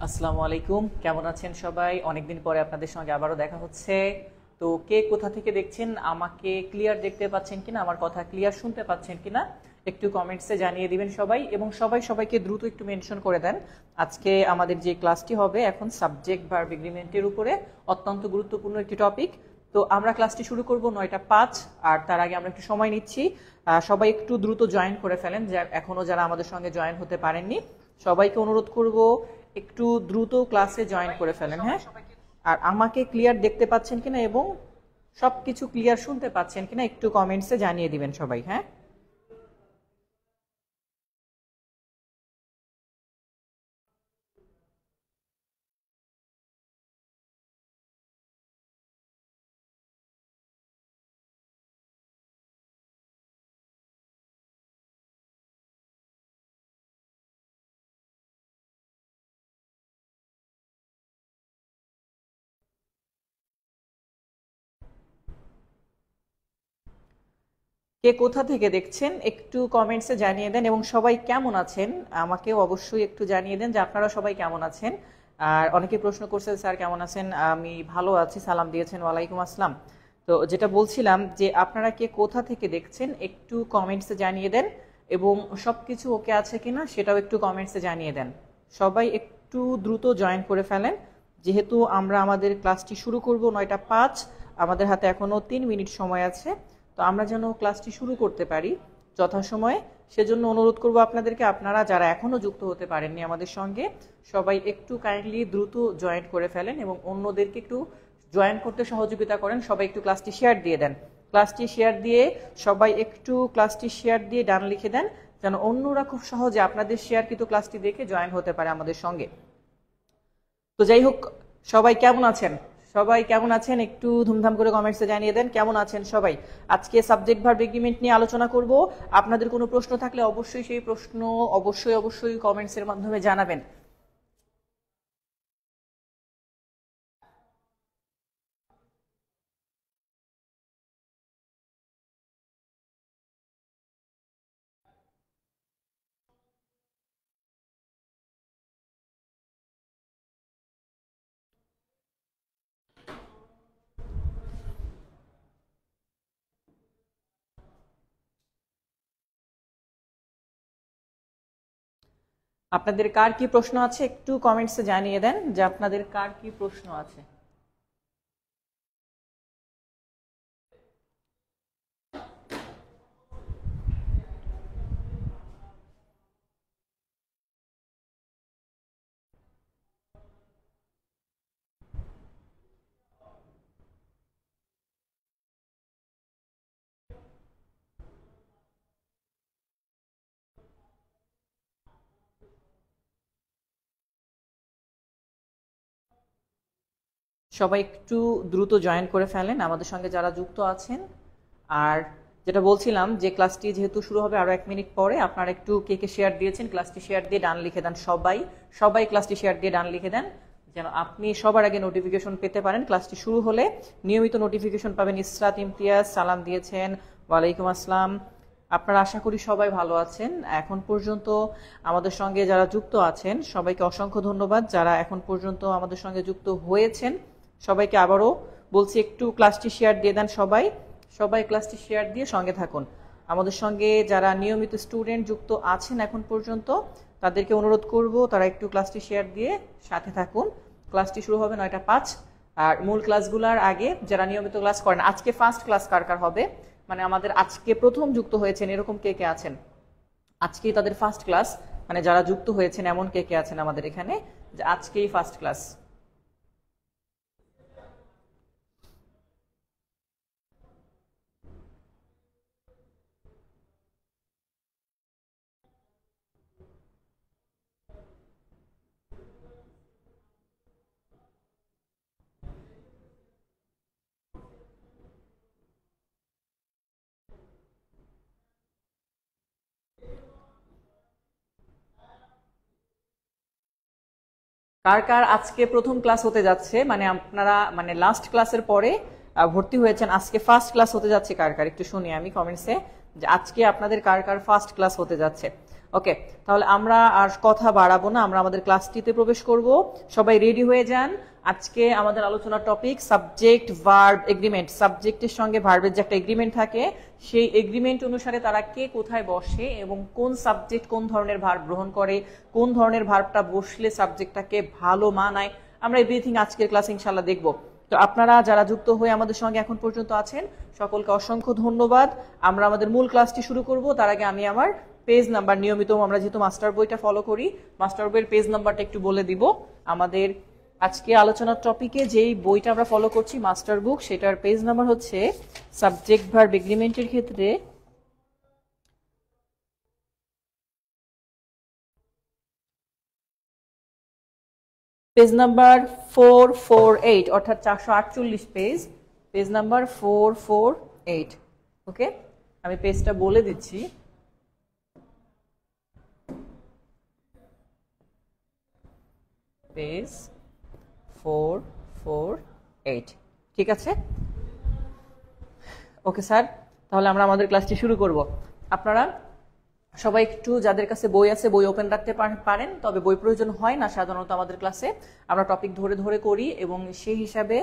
আসসালামু আলাইকুম, কেমন আছেন সবাই? অনেকদিন পরে আপনাদের সঙ্গে আবারও দেখা হচ্ছে। তো কে কোথা থেকে দেখছেন, আমাকে ক্লিয়ার দেখতে পাচ্ছেন কিনা, আমার কথা ক্লিয়ার শুনতে পাচ্ছেন কিনা একটু কমেন্টসে জানিয়ে দিবেন সবাই, এবং সবাইকে দ্রুত একটু মেনশন করে দেন। আজকে আমাদের যে ক্লাসটি হবে এখন সাবজেক্ট ভার্ব এগ্রিমেন্টের উপরে, অত্যন্ত গুরুত্বপূর্ণ একটি টপিক। তো আমরা ক্লাসটি শুরু করব 9:05, আর তার আগে আমরা একটু সময় নিচ্ছি। সবাই একটু দ্রুত জয়েন করে ফেলেন, এখনো যারা আমাদের সঙ্গে জয়েন হতে পারেননি সবাইকে অনুরোধ করব একটু দ্রুত ক্লাসে জয়েন করে ফেলেন। হ্যাঁ, আর আমাকে ক্লিয়ার দেখতে পাচ্ছেন কিনা এবং সবকিছু ক্লিয়ার শুনতে পাচ্ছেন কিনা একটু কমেন্টসে জানিয়ে দিবেন সবাই। হ্যাঁ, কে কোথা থেকে দেখছেন একটু কমেন্টসে জানিয়ে দেন, এবং সবাই কেমন আছেন আমাকেও অবশ্যই একটু জানিয়ে দেন যে আপনারা সবাই কেমন আছেন। আর অনেকে প্রশ্ন করছেন স্যার কেমন আছেন, আমি ভালো আছি, সালাম দিয়েছেন, ওয়ালাইকুম আসসালাম। তো যেটা বলছিলাম যে আপনারা কে কোথা থেকে দেখছেন একটু কমেন্টসে জানিয়ে দেন, এবং সবকিছু ওকে আছে কিনা সেটাও একটু কমেন্টসে জানিয়ে দেন। সবাই একটু দ্রুত জয়েন করে ফেলেন, যেহেতু আমরা আমাদের ক্লাসটি শুরু করব 9:05, আমাদের হাতে এখনো 3 মিনিট সময় আছে। তো আমরা যেন ক্লাসটি শুরু করতে পারি যথাসময়ে, সেজন্য অনুরোধ করব আপনাদেরকে, আপনারা যারা এখনো যুক্ত হতে পারেননি আমাদের সঙ্গে সবাই একটু কাইন্ডলি দ্রুত জয়েন করে ফেলেন এবং অন্যদেরকে একটু জয়েন করতে সহযোগিতা করেন। সবাই একটু ক্লাসটি শেয়ার দিয়ে দেন, ক্লাসটি শেয়ার দিয়ে সবাই একটু ক্লাসটি শেয়ার দিয়ে ডান লিখে দেন, যেন অন্যরা খুব সহজে আপনাদের শেয়ারকৃত ক্লাসটি দেখে জয়েন হতে পারে আমাদের সঙ্গে। তো যাই হোক, সবাই কেমন আছেন? সবাই কেমন আছেন একটু ধুমধাম করে কমেন্টসে জানিয়ে দেন কেমন আছেন সবাই। আজকে সাবজেক্ট ভার্ব এগ্রিমেন্ট নিয়ে আলোচনা করব। আপনাদের কোনো প্রশ্ন থাকলে অবশ্যই সেই প্রশ্ন অবশ্যই কমেন্টসের মাধ্যমে জানাবেন। আপনাদের কার কি প্রশ্ন আছে একটু কমেন্টসে জানিয়ে দেন যে আপনাদের কার কি প্রশ্ন আছে। সবাই একটু দ্রুত জয়েন করে ফেলেন আমাদের সঙ্গে যারা যুক্ত আছেন। আর যেটা বলছিলাম যে ক্লাসটি যেহেতু শুরু হবে আরো 1 মিনিট পরে, আপনারা একটু কে কে শেয়ার দিয়েছেন ক্লাসটি শেয়ার দিয়ে ডান লিখে দেন। সবাই ক্লাসটি শেয়ার দিয়ে ডান লিখে দেন, যেন আপনি সবার আগে নোটিফিকেশন পেতে পারেন। ক্লাসটি শুরু হলে নিয়মিত নোটিফিকেশন পাবেন। ইসরাত ইমতিয়াজ সালাম দিয়েছেন, ওয়ালাইকুম আসসালাম। আপনারা আশা করি সবাই ভালো আছেন। এখন পর্যন্ত আমাদের সঙ্গে যারা যুক্ত আছেন সবাইকে অসংখ্য ধন্যবাদ, যারা এখন পর্যন্ত আমাদের সঙ্গে যুক্ত হয়েছেন সবাইকে আবারও বলছি একটু ক্লাসটি শেয়ার দিয়ে দেন। সবাই ক্লাসটি শেয়ার দিয়ে সঙ্গে থাকুন। আমাদের সঙ্গে যারা নিয়মিত স্টুডেন্ট যুক্ত আছেন এখন পর্যন্ত তাদেরকে অনুরোধ করব তারা একটু ক্লাসটি শেয়ার দিয়ে সাথে থাকুন। ক্লাসটি শুরু হবে 9:05। আর মূল ক্লাসগুলোর আগে যারা নিয়মিত ক্লাস করেন, আজকে ফার্স্ট ক্লাস কার কার হবে, মানে আমাদের আজকে প্রথম যুক্ত হয়েছেন এরকম কে কে আছেন? আজকেই তাদের ফার্স্ট ক্লাস, মানে যারা যুক্ত হয়েছেন এমন কে কে আছেন আমাদের এখানে যে আজকেই ফার্স্ট ক্লাস? কার কার আজকে প্রথম ক্লাস হতে যাচ্ছে, মানে আপনারা মানে লাস্ট ক্লাসের পরে ভর্তি হয়েছেন, আজকে ফার্স্ট ক্লাস হতে যাচ্ছে কার কার একটু শুনি আমি কমেন্টসে, যে আজকে আপনাদের কার কার ফার্স্ট ক্লাস হতে যাচ্ছে। ওকে, তাহলে আমরা আর কথা বাড়াবো না, আমরা আমাদের ক্লাসটিতে প্রবেশ করব। সবাই রেডি হয়ে যান। আজকে আমাদের আলোচনার টপিক সাবজেক্ট ভার্ব এগ্রিমেন্ট। সাবজেক্টের সঙ্গে ভার্বের যে একটা এগ্রিমেন্ট থাকে, সেই এগ্রিমেন্ট অনুসারে তারা কে কোথায় বসে এবং কোন সাবজেক্ট কোন ধরনের ভার্ব গ্রহণ করে, কোন ধরনের ভার্বটা বসলে সাবজেক্টটাকে ভালো মানায়, আমরা এভরিথিং আজকের ক্লাসে ইনশাআল্লাহ দেখব। তো আপনারা যারা যুক্ত হয়ে আমাদের সঙ্গে এখন পর্যন্ত আছেন, সকলকে অসংখ্য ধন্যবাদ। আমরা আমাদের মূল ক্লাসটি শুরু করব। তার আগে আমি আমার পেজ নাম্বার, নিয়মিত আমরা যেহেতু মাস্টার বইটা ফলো করি, মাস্টার বইয়ের পেজ নাম্বারটা একটু বলে দিব। আমাদের আজকে আলোচনার টপিকে যেই বইটা আমরা ফলো করছি, মাস্টার বুক, সেটার পেজ নাম্বার হচ্ছে সাবজেক্ট ভার্ব এগ্রিমেন্টের ক্ষেত্রে পেজ নাম্বার 448, অর্থাৎ 448 পেজ, পেজ নাম্বার 448। ওকে, আমি পেজটা বলে দিচ্ছি। পেজ 448, ঠিক আছে? ওকে স্যার, তাহলে আমরা আমাদের ক্লাসটি শুরু করব। আপনারা সবাই একটু, যাদের কাছে বই আছে, বই ওপেন রাখতে পারেন, তবে বই প্রয়োজন হয় না সাধারণত আমাদের ক্লাসে। আমরা টপিক ধরে ধরে করি এবং সেই হিসাবে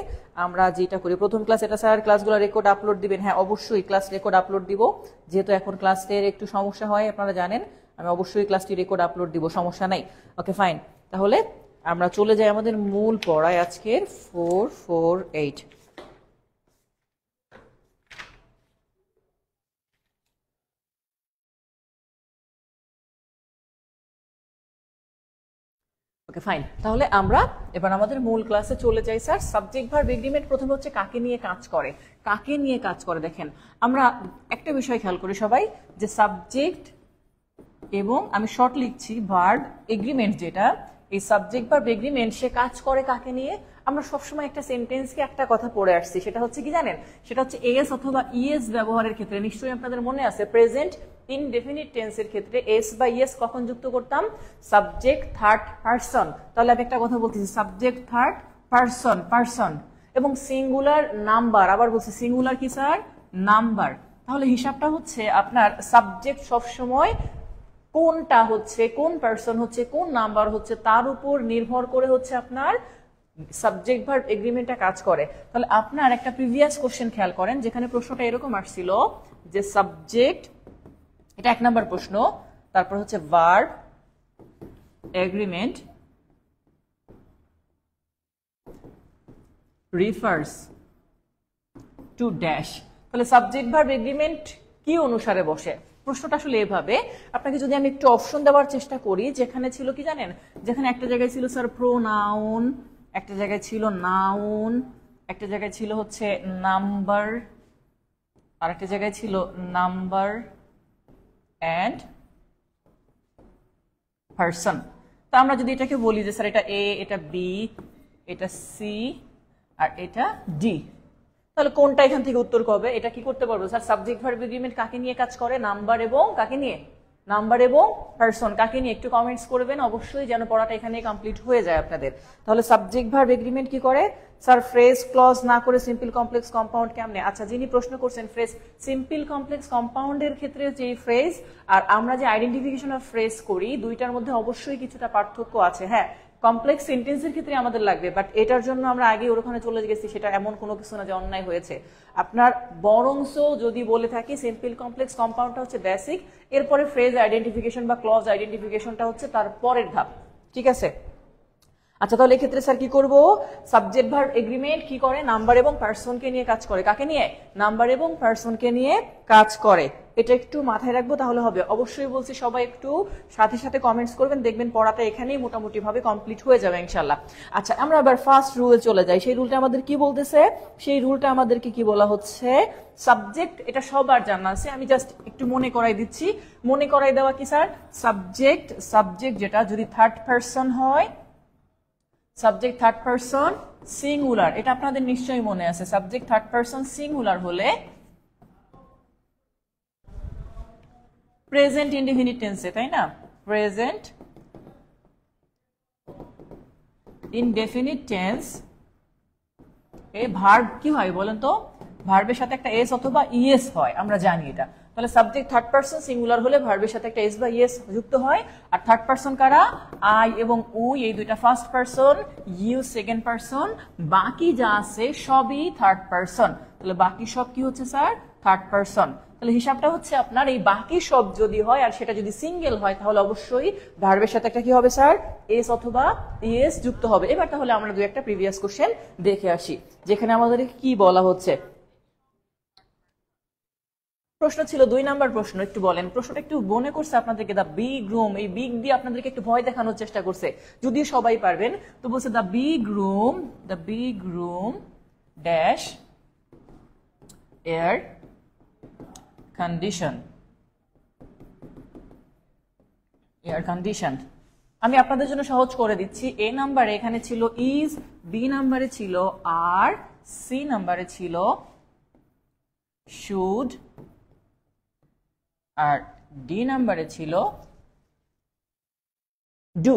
আমরা যেটা করি, প্রথম ক্লাস এটা স্যার ক্লাসগুলো রেকর্ড আপলোড দিবেন। হ্যাঁ, অবশ্যই ক্লাস রেকর্ড আপলোড দিব, যেহেতু এখন ক্লাসের একটু সমস্যা হয় আপনারা জানেন। আমি অবশ্যই ক্লাসটি রেকর্ড আপলোড দিব, সমস্যা নাই। ওকে ফাইন, তাহলে আমরা চলে যাই আমাদের মূল পড়ায় আজকের 448। ওকে ফাইন, তাহলে আমরা এবার আমাদের মূল ক্লাসে চলে যাই স্যার। সাবজেক্ট ভার্ব এগ্রিমেন্ট প্রথমে হচ্ছে কাকে নিয়ে কাজ করে। কাকে নিয়ে কাজ করে দেখেন, আমরা একটা বিষয় খেয়াল করি সবাই, যে সাবজেক্ট এবং আমি শর্ট লিখছি ভার্ব এগ্রিমেন্ট, যেটা এই সাবজেক্ট ভার্ব এগ্রিমেন্ট, সে কাজ করে কাকে নিয়ে। আমরা সবসময় একটা সেন্টেন্সকে একটা কথা পড়ে আসছি, সেটা হচ্ছে কি জানেন, সেটা হচ্ছে এস অথবা ইএস ব্যবহারের ক্ষেত্রে। নিশ্চয়ই আপনাদের মনে আছে, প্রেজেন্ট ইনডেফিনিট টেন্সের ক্ষেত্রে এস বা ইএস কখন যুক্ত করতাম? Subject third person. তাহলে আমি একটা কথা বলতেছি, সাবজেক্ট থার্ড পারসন, পারসন এবং সিঙ্গুলার নাম্বার। আবার বলছি সিঙ্গুলার কি স্যার? নাম্বার। তাহলে হিসাবটা হচ্ছে আপনার সাবজেক্ট সবসময় কোনটা হচ্ছে, কোন পারসন হচ্ছে, কোন নাম্বার হচ্ছে, তার উপর নির্ভর করে হচ্ছে আপনার সাবজেক্ট ভার্ব এগ্রিমেন্টটা কাজ করে। তাহলে আপনার একটা প্রিভিয়াস কোশ্চেন খেয়াল করেন, যেখানে প্রশ্নটা এরকম আসছিল যে সাবজেক্ট, এটা 1 নম্বর প্রশ্ন, তারপর হচ্ছে verb agreement refers to dash. তাহলে সাবজেক্ট ভার্ব এগ্রিমেন্ট কি অনুসারে বসে? প্রশ্নটা আসলে এভাবে, আপনাকে যদি আমি একটু অপশন দেওয়ার চেষ্টা করি, যেখানে ছিল কি জানেন, যেখানে একটা জায়গায় ছিল স্যার প্রোনাউন, একটা জায়গায় ছিল নাউন, একটা জায়গায় ছিল হচ্ছে নাম্বার, আর একটা জায়গায় ছিল নাম্বার অ্যান্ড পারসন। তা আমরা যদি এটাকে বলি যে স্যার এটা এ, এটা বি, এটা সি আর এটা ডি, তাহলে কোনটা এখান থেকে উত্তর করবে? এটা কি করতে পারবো স্যার? সাবজেক্ট ভার্ব এগ্রিমেন্ট কাকে নিয়ে কাজ করে? নাম্বার এবং কাকে নিয়ে? নাম্বার এবং পারসন। কাকে নিয়ে? একটু কমেন্টস করবেন অবশ্যই, যেন পড়াটা এখানে কমপ্লিট হয়ে যায় আপনাদের। তাহলে সাবজেক্ট ভার্ব এগ্রিমেন্ট কি করে স্যার? ফ্রেজ ক্লজ না করে সিম্পল কমপ্লেক্স কম্পাউন্ড কেমনে? আচ্ছা, যিনি প্রশ্ন করছেন, ফ্রেজ সিম্পল কমপ্লেক্স কম্পাউন্ডের ক্ষেত্রে যে ফ্রেজ আর আমরা যে আইডেন্টিফিকেশন অফ ফ্রেজ করি, দুইটার মধ্যে অবশ্যই কিছুটা পার্থক্য আছে। হ্যাঁ, কমপ্লেক্স সেন্টেন্সের ক্ষেত্রে আমাদের লাগবে, বাট এটার জন্য আমরা আগে ওখানে চলে গেছি, সেটা এমন কোনো কিছু না যে অন্যায় হয়েছে আপনার। বরংস যদি বলে থাকি সিম্পল কমপ্লেক্স কম্পাউন্ডটা হচ্ছে বেসিক, এরপরে ফ্রেজ আইডেন্টিফিকেশন বা ক্লজ আইডেন্টিফিকেশনটা হচ্ছে তার পরের ধাপ, ঠিক আছে? আচ্ছা, তাহলে এক্ষেত্রে স্যার কি করব? সাবজেক্ট ভার্ব এগ্রিমেন্ট কি করে? নাম্বার এবং পারসনকে নিয়ে কাজ করে। কাকে নিয়ে? নাম্বার এবং পারসনকে নিয়ে কাজ করে। এটা একটু মাথায় রাখবো, তাহলে হবে। অবশ্যই বলছি সবাই একটু সাথে সাথে কমেন্টস করবেন, দেখবেন পড়াটা এখানেই মোটামুটি ভাবে কমপ্লিট হয়ে যাবে ইনশাল্লাহ। আচ্ছা, আমরা আবার ফার্স্ট রুলে চলে যাই। সেই রুলটা আমাদের কি বলতেছে? সেই রুলটা আমাদেরকে কি বলা হচ্ছে? সাবজেক্ট, এটা সবার জানা আছে, আমি জাস্ট একটু মনে করাই দিচ্ছি। মনে করাই দেওয়া কি স্যার? সাবজেক্ট যেটা যদি থার্ড পারসন হয়, সাবজেক্ট থার্ড পারসন সিঙ্গুলার, এটা আপনাদের নিশ্চয়ই মনে আছে। সাবজেক্ট থার্ড পারসন সিঙ্গুলার হলে প্রেজেন্ট ইনডেফিনিট টেন্সে, তাই না? প্রেজেন্ট ইনডেফিনিট টেন্স এ ভার্ব কি হয় বলেন তো? ভার্বের সাথে একটা এস অথবা ইএস হয়, আমরা জানি এটা। তাহলে সাবজেক্ট থার্ড পারসন সিঙ্গুলার হলে ভার্বের সাথে একটা এস বা ইএস যুক্ত হয়। আর থার্ড পারসন কারা? আই এবং উই, এই দুইটা first person, you second person, বাকি যা আছে সবই থার্ড পারসন। তাহলে বাকি সব কি হচ্ছে স্যার? Third person. তাহলে হিসাবটা হচ্ছে আপনার এই বাকি সব যদি হয় আর সেটা যদি সিঙ্গেল হয় তাহলে অবশ্যই ভার্বের সাথে একটা কি হবে স্যার? এস অথবা ইএস যুক্ত হবে। এবার তাহলে আমরা দুই একটা প্রিভিয়াস কোশ্চেন দেখে আসি, যেখানে আমাদের কি বলা হচ্ছে। প্রশ্ন ছিল 2 নাম্বার প্রশ্ন, একটু বলেন প্রশ্নটা একটু মনে করছে আপনাদেরকে। দ্য বিগ রুম, এই বিগ দিয়ে আপনাদেরকে একটু ভয় দেখানোর চেষ্টা করছে, যদিও সবাই পারবেন। তো বলছে the big room dash air condition. আমি আপনাদের জন্য সহজ করে দিচ্ছি। এ নাম্বারে এখানে ছিল ইজ, বি নাম্বারে ছিল আর, সি নাম্বারে ছিল শুড, আর ডি নাম্বারে ছিল ডু।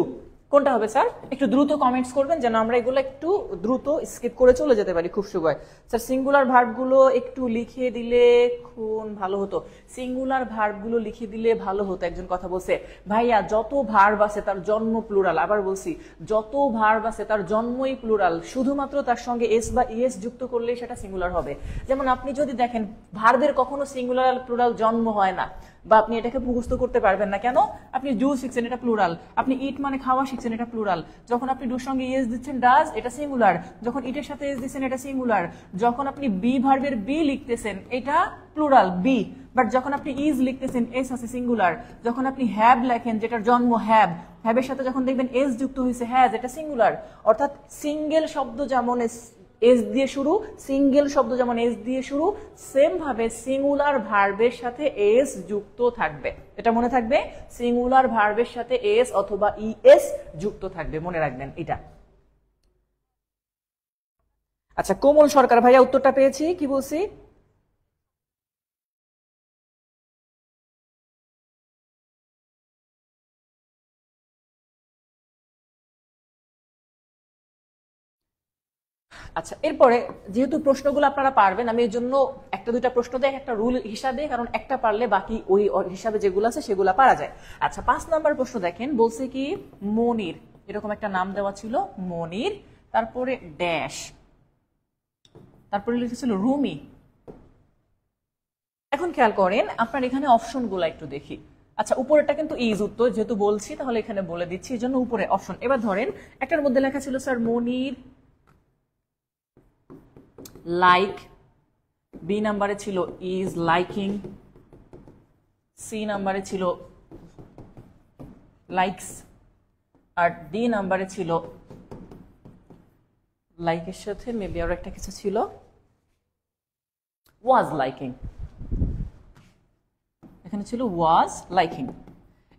কোনটা হবে স্যার? একটু দ্রুত কমেন্টস করবেন যেন আমরা এগুলো একটু দ্রুত স্কিপ করে চলে যেতে পারি খুব সুবিধা। স্যার সিঙ্গুলার ভার্বগুলো একটু লিখে দিলে খুব ভালো হতো, সিঙ্গুলার ভার্বগুলো লিখে দিলে ভালো হতো। একজন কথা বলছে, ভাইয়া যত ভার্ব আছে তার জন্ম প্লুরাল। আবার বলছি, যত ভার্ব আছে তার জন্মই প্লুরাল, শুধুমাত্র তার সঙ্গে এস বা ইএস যুক্ত করলেই সেটা সিঙ্গুলার হবে। যেমন আপনি যদি দেখেন ভার্বের কখনো সিঙ্গুলার প্লুরাল জন্ম হয় না, বা আপনি এটাকে মুখস্থ করতে পারবেন না। কেন? আপনি ডু শিখছেন, এটা প্লুরাল। আপনি ইট মানে খাওয়া শিখছেন, এটা প্লুরাল। যখন আপনি ডুর সঙ্গে ইএস দিচ্ছেন ডাজ, এটা সিঙ্গুলার। যখন ইটের সাথে এস দিচ্ছেন, এটা সিঙ্গুলার। যখন আপনি বি ভার্বের বি লিখতেছেন, এটা প্লুরাল বি। বাট যখন আপনি ইজ লিখতেছেন, এস আছে সিঙ্গুলার। যখন আপনি হ্যাভ লেখেন, যেটার জন্ম হ্যাভ, হ্যাভের সাথে যখন দেখবেন এস যুক্ত হয়েছে হ্যাজ, এটা সিঙ্গুলার। অর্থাৎ সিঙ্গেল শব্দ যেমন এস দিয়ে শুরু, সিঙ্গেল শব্দ যেমন এস দিয়ে শুরু, সেম ভাবে সিঙ্গুলার ভার্বের সাথে এস যুক্ত থাকবে। এটা মনে থাকবে, সিঙ্গুলার ভার্বের সাথে এস অথবা ইএস যুক্ত থাকবে, মনে রাখবেন এটা। আচ্ছা, কোমল সরকার ভাইয়া উত্তরটা পেয়েছি, কি বলছি? আচ্ছা, এরপরে যেহেতু প্রশ্নগুলো আপনারা পারবেন, আমি এর জন্য একটা দুইটা প্রশ্ন দেয় একটা রুল হিসাবে, কারণ একটা পারলে বাকি ওই হিসাবে যেগুলো আছে সেগুলো পারা যায়। আচ্ছা, 5 নাম্বার প্রশ্ন দেখেন, বলছে কি মনির, এরকম একটা নাম দেওয়া ছিল মনির, তারপরে ড্যাশ, তারপরে লিখেছিল রুমি। এখন খেয়াল করেন আপনার এখানে অপশন গুলা একটু দেখি। আচ্ছা, উপরেটা কিন্তু ইজ উত্তর, যেহেতু বলছি তাহলে এখানে বলে দিচ্ছি, এই জন্য উপরে অপশন। এবার ধরেন একটার মধ্যে লেখা ছিল স্যার মনির লাইক, বি নাম্বারে ছিল ইজ লাইকিং, সি নাম্বারে ছিল লাইকস, আর ডি নাম্বারে ছিল লাইকের সাথে মেবি আর একটা কিছু ছিল ওয়াজ লাইকিং। এখানে ছিল ওয়াজ লাইকিং।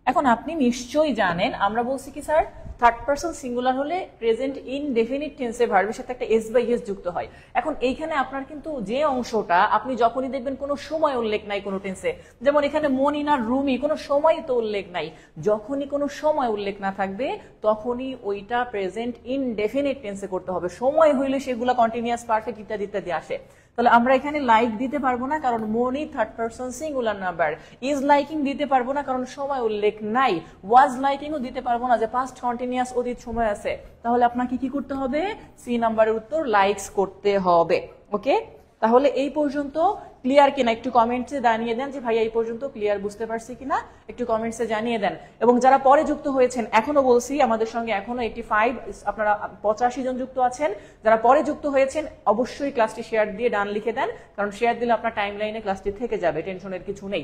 এখন আপনি নিশ্চয়ই জানেন আমরা বলছি কি স্যার, থার্ড পারসন সিঙ্গুলার হলে প্রেজেন্ট ইনডেফিনিট টেন্সে ভার্বের সাথে একটা এস বা ইএস যুক্ত হয়। এখন এইখানে আপনার কিন্তু যে অংশটা আপনি যখনই দেখবেন কোনো সময় উল্লেখ নাই কোনো টেন্সে, যেমন এখানে মনিন আর রুমি, কোনো সময় তো উল্লেখ নাই। যখনই কোনো সময় উল্লেখ না থাকবে তখনই ওইটা প্রেজেন্ট ইনডেফিনিট টেন্সে করতে হবে। সময় হইলে সেগুলো কন্টিনিউয়াস পারফেক্ট ইত্যাদি ইত্যাদি আসে। তাহলে আমরা এখানে লাইক দিতে পারবো না, কারণ money third person singular number. Is liking দিতে পারবো না, কারণ সময় উল্লেখ নাই। ওয়াজ লাইকিংও দিতে পারবো না, যে পাস্ট কন্টিনিউয়াস অতীত সময় আছে। তাহলে আপনাকে কি করতে হবে? সি নাম্বারের উত্তর লাইকস করতে হবে। ওকে, তাহলে এই পর্যন্ত ক্লিয়ার কিনা একটু কমেন্টসে জানিয়ে দেন যে ভাইয়া এই পর্যন্ত ক্লিয়ার, বুঝতে পারছি কিনা একটু কমেন্টসে জানিয়ে দেন। এবং যারা পরে যুক্ত হয়েছেন, এখনো বলছি আমাদের সঙ্গে এখনো 85 আপনারা 85 জন যুক্ত আছেন। যারা পরে যুক্ত হয়েছেন অবশ্যই ক্লাসটি শেয়ার দিয়ে ডান লিখে দেন, কারণ শেয়ার দিলে আপনার টাইম লাইনে ক্লাসটি থেকে যাবে, টেনশনের কিছু নেই।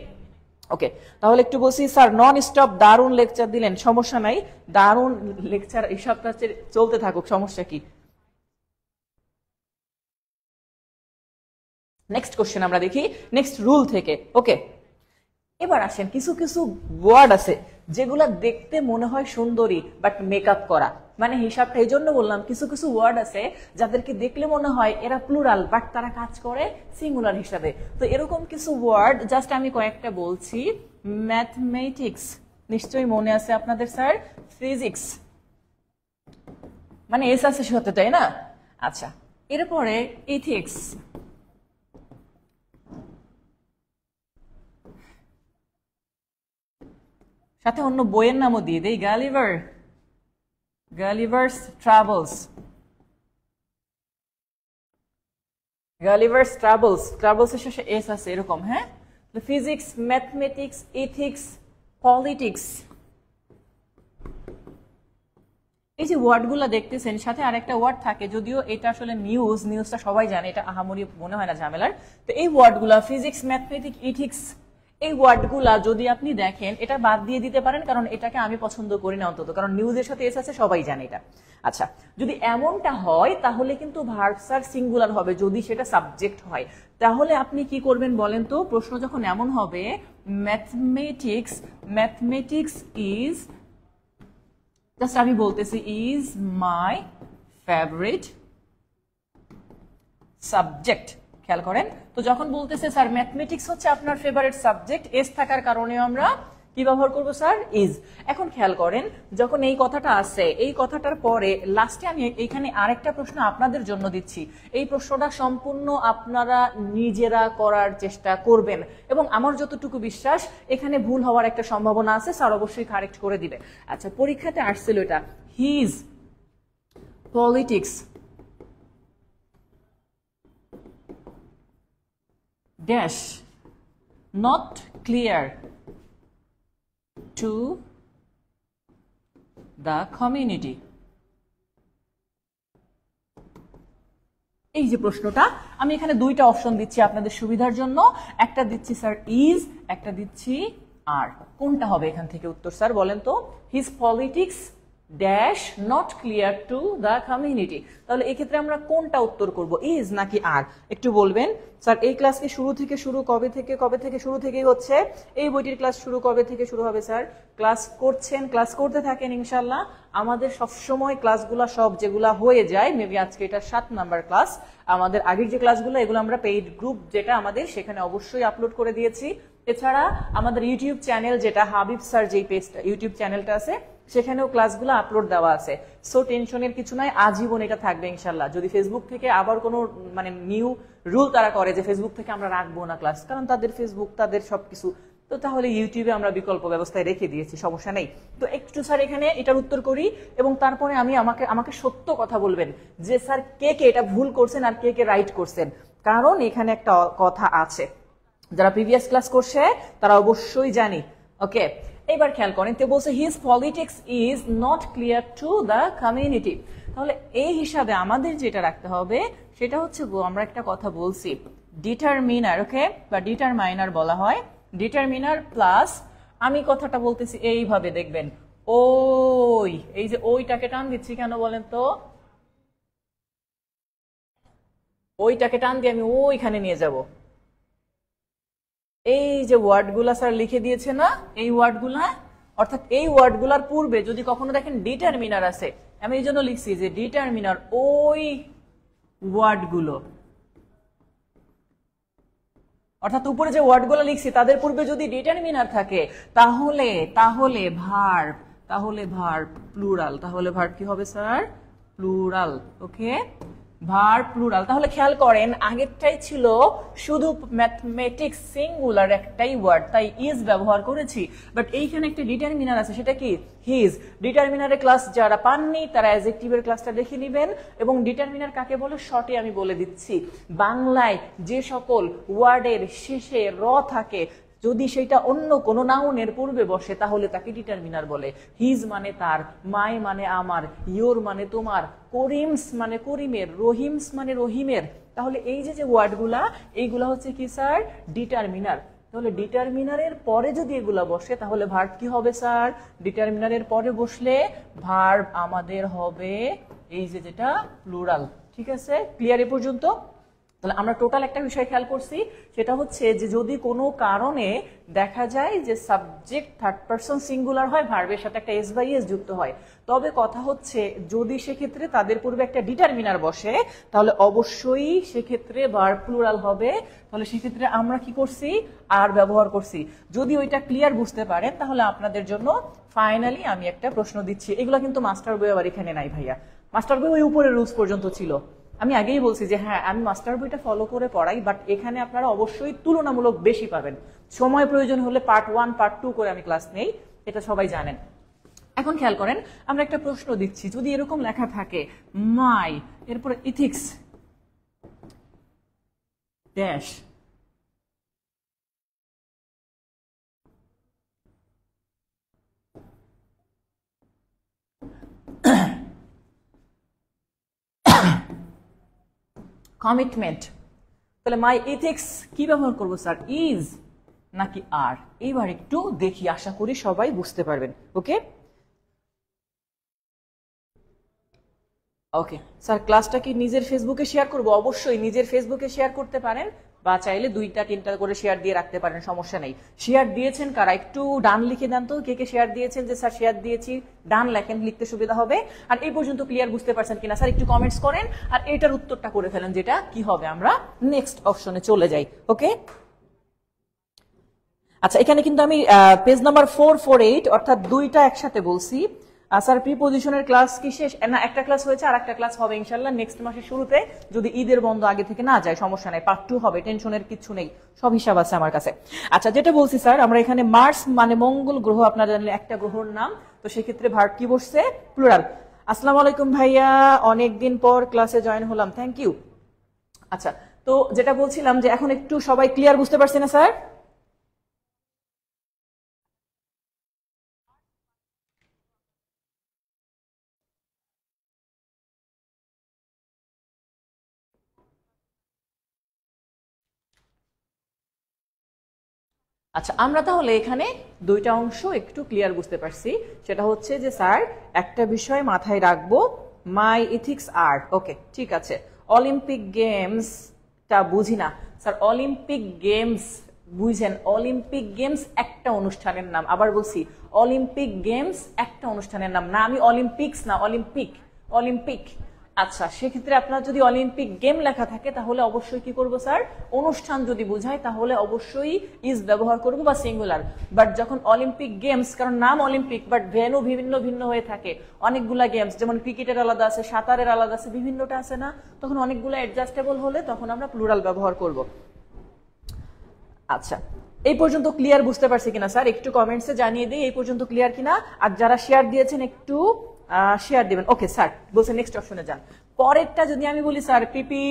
ওকে, তাহলে একটু বলছি স্যার নন স্টপ দারুণ লেকচার দিলেন, সমস্যা নাই, দারুণ লেকচার এই সপ্তাহ চলতে থাকুক, সমস্যা কি। নেক্সট কোশ্চেন আমরা দেখি নেক্সট রুল থেকে। ওকে, এবার আসেন কিছু কিছু ওয়ার্ড আছে যেগুলা দেখতে মনে হয় সুন্দরী বাট মেকআপ করা, মানে হিসাবটা এই জন্য বললাম, কিছু কিছু ওয়ার্ড আছে যাদেরকে দেখলে মনে হয় এরা প্লুরাল বাট তারা কাজ করে সিঙ্গুলার হিসাবে। তো এরকম কিছু ওয়ার্ড জাস্ট আমি কয়েকটা বলছি। ম্যাথমেটিক্স নিশ্চয়ই মনে আছে আপনাদের স্যার, ফিজিক্স মানে এস আছে সাথে, তাই না? আচ্ছা, এরপরে ইথিক্স, সাথে অন্য বইয়ের নামও দিয়ে দেই, গালিভার্স ট্রাভেলস। ট্রাভেলসের শেষে এস আছে এরকম, হ্যাঁ। ফিজিক্স, ম্যাথমেটিক্স, ইথিক্স, পলিটিক্স, এই যে ওয়ার্ডগুলো দেখতেছেন সাথে আরেকটা ওয়ার্ড থাকে, যদিও এটা আসলে নিউজটা সবাই জানে, এটা আহামরি মনে হয় না ঝামেলার। তো এই ওয়ার্ডগুলা ফিজিক্স, ম্যাথমেটিক্স, ইথিক্স, এই ওয়ার্ডগুলা যদি আপনি দেখেন এটা বাদ দিয়ে দিতে পারেন, কারণ এটাকে আমি পছন্দ করি না অন্তত, কারণ নিউজের সাথে এস আছে, সবাই জানে এটা। আচ্ছা, যদি এমনটা হয় তাহলে কিন্তু ভার্বস আর সিঙ্গুলার হবে, যদি সেটা সাবজেক্ট হয়। তাহলে আপনি কি করবেন বলেন তো? প্রশ্ন যখন এমন হবে, ম্যাথমেটিক্স ইজ, জাস্ট আমি বলতেছি ইজ মাই ফেভারিট সাবজেক্ট। খেয়াল করেন, তো যখন বলতেছে স্যার ম্যাথমেটিক্স হচ্ছে আপনার ফেভারিট সাবজেক্ট, এস থাকার কারণে আমরা কি ব্যবহার করবো স্যার? ইজ। এখন খেয়াল করেন, যখন এই কথাটা আছে, এই কথাটার পরে লাস্টে আমি এইখানে আরেকটা প্রশ্ন আপনাদের জন্য দিচ্ছি। এই প্রশ্নটা সম্পূর্ণ আপনারা নিজেরা করার চেষ্টা করবেন, এবং আমার যতটুকু বিশ্বাস এখানে ভুল হওয়ার একটা সম্ভাবনা আছে, স্যার অবশ্যই কারেক্ট করে দিবে। আচ্ছা, পরীক্ষাতে আসছিল এটা, his politics dash not clear to the community। এই যে প্রশ্নটা, আমি এখানে দুইটা অপশন দিচ্ছি আপনাদের সুবিধার জন্য, একটা দিচ্ছি স্যার ইজ, একটা দিচ্ছি আর। কোনটা হবে এখান থেকে উত্তর স্যার বলেন তো? His politics dash not clear to the community. তাহলে এই ক্ষেত্রে আমরা কোনটা উত্তর করব, ইজ নাকি আর? একটু বলবেন স্যার। এই ক্লাস কি কবে থেকে শুরু থেকেই হচ্ছে? এই বইটির ক্লাস কবে থেকে শুরু হবে স্যার? ক্লাস করছেন, ক্লাস করতে থাকেন ইনশাল্লাহ। আমাদের সবসময় ক্লাসগুলো সব যেগুলা হয়ে যায়, মেবি আজকে এটা 7 নাম্বার ক্লাস। আমাদের আগের যে ক্লাসগুলো এগুলো আমরা পেইড গ্রুপ যেটা আমাদের, সেখানে অবশ্যই আপলোড করে দিয়েছি। এছাড়া আমাদের ইউটিউব চ্যানেল যেটা হাবিব স্যার যেই পেজটা, ইউটিউব চ্যানেলটা আছে, সেখানেও ক্লাসগুলো আপলোড দেওয়া আছে। সো টেনশনের কিছু নাই, আজীবন এটা থাকবে ইনশাল্লাহ। যদি ফেসবুক থেকে আবার কোনো নিউ রুল তারা করে যে ফেসবুক থেকে আমরা রাখবো না ক্লাস, কারণ তাদের ফেসবুক, তাদের সবকিছু, তো তাহলে ইউটিউবে আমরা বিকল্প ব্যবস্থায় রেখে দিয়েছি, সমস্যা নেই। তো একটু স্যার এখানে এটার উত্তর করি, এবং তারপরে আমাকে সত্য কথা বলবেন যে স্যার কে এটা ভুল করছেন আর কে রাইট করছেন, কারণ এখানে একটা কথা আছে, যারা প্রিভিয়াস ক্লাস করছে তারা অবশ্যই জানি। ওকে, এবার খেয়াল করেন, তো বলছে his politics is not clear to the community. তাহলে এই হিসাবে আমাদের যেটা রাখতে হবে সেটা হচ্ছে, আমরা একটা কথা বলছি ডিটারমিনার, ওকে, বা ডিটারমাইনার বলা হয়। ডিটারমিনার প্লাস, আমি কথাটা বলতেছি এইভাবে দেখবেন, ওই, এই যে ওইটাকে টান দিচ্ছি কেন বলেন তো? ওইটাকে টান দিয়ে আমি ওইখানে নিয়ে যাব। এই যে ওয়ার্ডগুলা স্যার লিখে দিয়েছে না, এই ওয়ার্ডগুলা, অর্থাৎ এই ওয়ার্ডগুলার পূর্বে যদি কখনো দেখেন ডিটারমিনার আছে, আমি এই জন্য লিখছি যে ডিটারমিনার ওই ওয়ার্ডগুলো, অর্থাৎ উপরে যে ওয়ার্ডগুলো লিখছি তাদের পূর্বে যদি ডিটারমিনার থাকে তাহলে ভার্ব প্লুরাল। তাহলে ভার্ব কি হবে স্যার? প্লুরাল। ওকে, ভার্ব প্লুরাল। তাহলে খেয়াল করেন, আগেরটাই ছিল শুধু ম্যাথমেটিক্স সিঙ্গুলার একটাই ওয়ার্ড, তাই ইজ ব্যবহার করেছি, বাট এইখানে একটা ডিটারমিনার আছে, সেটা কি? হিজ। ডিটারমিনারের ক্লাস যারা পাননি তারা অ্যাডজেক্টিভের ক্লাসটা দেখে নেবেন, এবং ডিটারমিনার কাকে বলে শর্টে আমি বলে দিচ্ছি। বাংলায় যে সকল ওয়ার্ডের শেষে র থাকে, যদি সেটা অন্য কোনো নাউনের পূর্বে বসে তাহলে তাকে ডিটারমিনার বলে। হিজ মানে তার, মাই মানে আমার, ইয়োর মানে তোমার, করিমস মানে করিমের, রহিমস মানে রহিমের। তাহলে এই যে ওয়ার্ডগুলা, এইগুলা হচ্ছে কি স্যার? ডিটারমিনার। তাহলে ডিটারমিনারের পরে যদি এগুলা বসে তাহলে ভার্ব কি হবে স্যার? ডিটারমিনারের পরে বসলে ভার্ব আমাদের হবে এই যে যেটা প্লুরাল। ঠিক আছে, ক্লিয়ার এ পর্যন্ত? তাহলে আমরা টোটাল একটা বিষয় খেয়াল করছি, সেটা হচ্ছে যে যদি কোনো কারণে দেখা যায় যে সাবজেক্ট থার্ড পারসন সিঙ্গুলার হয়, ভার্বের সাথে একটা এস বাই এস যুক্ত হয়, তবে কথা হচ্ছে যদি সেক্ষেত্রে তাদের পূর্বে একটা ডিটারমিনার বসে তাহলে অবশ্যই সেক্ষেত্রে ভার্ব প্লুরাল হবে। তাহলে সেক্ষেত্রে আমরা কি করছি? আর ব্যবহার করছি। যদি ওইটা ক্লিয়ার বুঝতে পারেন তাহলে আপনাদের জন্য ফাইনালি আমি একটা প্রশ্ন দিচ্ছি। এগুলো কিন্তু মাস্টার বই আবার এখানে নাই ভাইয়া, মাস্টার বই ওই উপরের রুলস পর্যন্ত ছিল। আমি আগেই বলছি যে হ্যাঁ আমি মাস্টার বইটা ফলো করে পড়াই, বাট এখানে আপনারা অবশ্যই তুলনামূলক বেশি পাবেন। সময় প্রয়োজন হলে পার্ট 1 পার্ট 2 করে আমি ক্লাস নেই, এটা সবাই জানেন। এখন খেয়াল করেন, আমরা একটা প্রশ্ন দিচ্ছি, যদি এরকম লেখা থাকে মাই এরপরে ইথিক্স ড্যাশ, কমিটমেন্ট, তাহলে মাই ইথিক্স কি ব্যবহার করবো স্যার, ইজ নাকি আর? এইবার একটু দেখি, আশা করি সবাই বুঝতে পারবেন। ওকে ওকে স্যার, ক্লাসটা কি নিজের ফেসবুকে শেয়ার করব? অবশ্যই নিজের ফেসবুকে শেয়ার করতে পারেন, বা চাইলে 2টা 3টা করে শেয়ার দিয়ে রাখতে পারেন, সমস্যা নেই। শেয়ার দিয়েছেন কারা একটু ডান লিখে দেন তো, কে কে শেয়ার দিয়েছেন যে স্যার শেয়ার দিয়েছি, ডান লেখেন, লিখতে সুবিধা হবে। আর এই পর্যন্ত ক্লিয়ার বুঝতে পারছেন কিনা স্যার একটু কমেন্টস করেন, আর এটার উত্তরটা করে ফেলেন, যেটা কি হবে আমরা নেক্সট অপশনে চলে যাই। ওকে আচ্ছা, এখানে কিন্তু আমি পেজ নাম্বার 448 অর্থাৎ 2টা একসাথে বলছি। স্যার প্রিপজিশনের ক্লাস কি শেষ? না, একটা ক্লাস হয়েছে, আর একটা ক্লাস হবে ইনশাল্লাহ নেক্সট মাসের শুরুতে, যদি ঈদের বন্ধ আগে থেকে না যায় সমস্যা নেই, পার্ট 2 হবে, টেনশনের কিছু নেই, সব হিসাব আছে আমার কাছে। আচ্ছা, যেটা বলছি স্যার, আমরা এখানে মার্স মানে মঙ্গল গ্রহ, আপনারা জানলে একটা গ্রহর নাম, তো সেক্ষেত্রে ভার্ব কি বসছে? প্লুরাল। আসসালামু আলাইকুম ভাইয়া, অনেকদিন পর ক্লাসে জয়েন হলাম, থ্যাংক ইউ। আচ্ছা, তো যেটা বলছিলাম যে এখন একটু সবাই ক্লিয়ার বুঝতে পারছি না স্যার? আচ্ছা, আমরা তাহলে এখানে 2টা অংশ একটু ক্লিয়ার বুঝতে পারছি। সেটা হচ্ছে যে স্যার একটা বিষয় মাথায় রাখবো, মাই ইথিক্স আর্ট। ওকে ঠিক আছে, অলিম্পিক গেমসটা বুঝি না স্যার, অলিম্পিক গেমস বুঝেন, অলিম্পিক গেমস একটা অনুষ্ঠানের নাম, আবার বলছি অলিম্পিক গেমস একটা অনুষ্ঠানের নাম, না আমি অলিম্পিক্স না, অলিম্পিক, অলিম্পিক। আচ্ছা, সেক্ষেত্রে আপনার যদি অলিম্পিক গেম লেখা থাকে তাহলে অবশ্যই কি করব স্যার, অনুষ্ঠান যদি বোঝায় তাহলে অবশ্যই ইজ ব্যবহার করব বা সিঙ্গুলার। বাট যখন অলিম্পিক গেমস, কারণ নাম অলিম্পিক বাট ভেন্যু ভিন্ন ভিন্ন হয়ে থাকে, অনেকগুলা গেমস, যেমন ক্রিকেটের আলাদা আছে, সাঁতারের আলাদা আছে, বিভিন্নটা আছে না, তখন অনেকগুলো অ্যাডজাস্টেবল হলে তখন আমরা প্লুরাল ব্যবহার করব। আচ্ছা, এই পর্যন্ত ক্লিয়ার বুঝতে পারছি কিনা স্যার একটু কমেন্টসে জানিয়ে দিই, এই পর্যন্ত ক্লিয়ার কিনা। আর যারা শেয়ার দিয়েছেন একটু শেয়ার দিবেন। ওকে স্যার বলছেন নেক্সট অপশনে যান। পরেরটা যদি আমি বলি স্যার, পিপি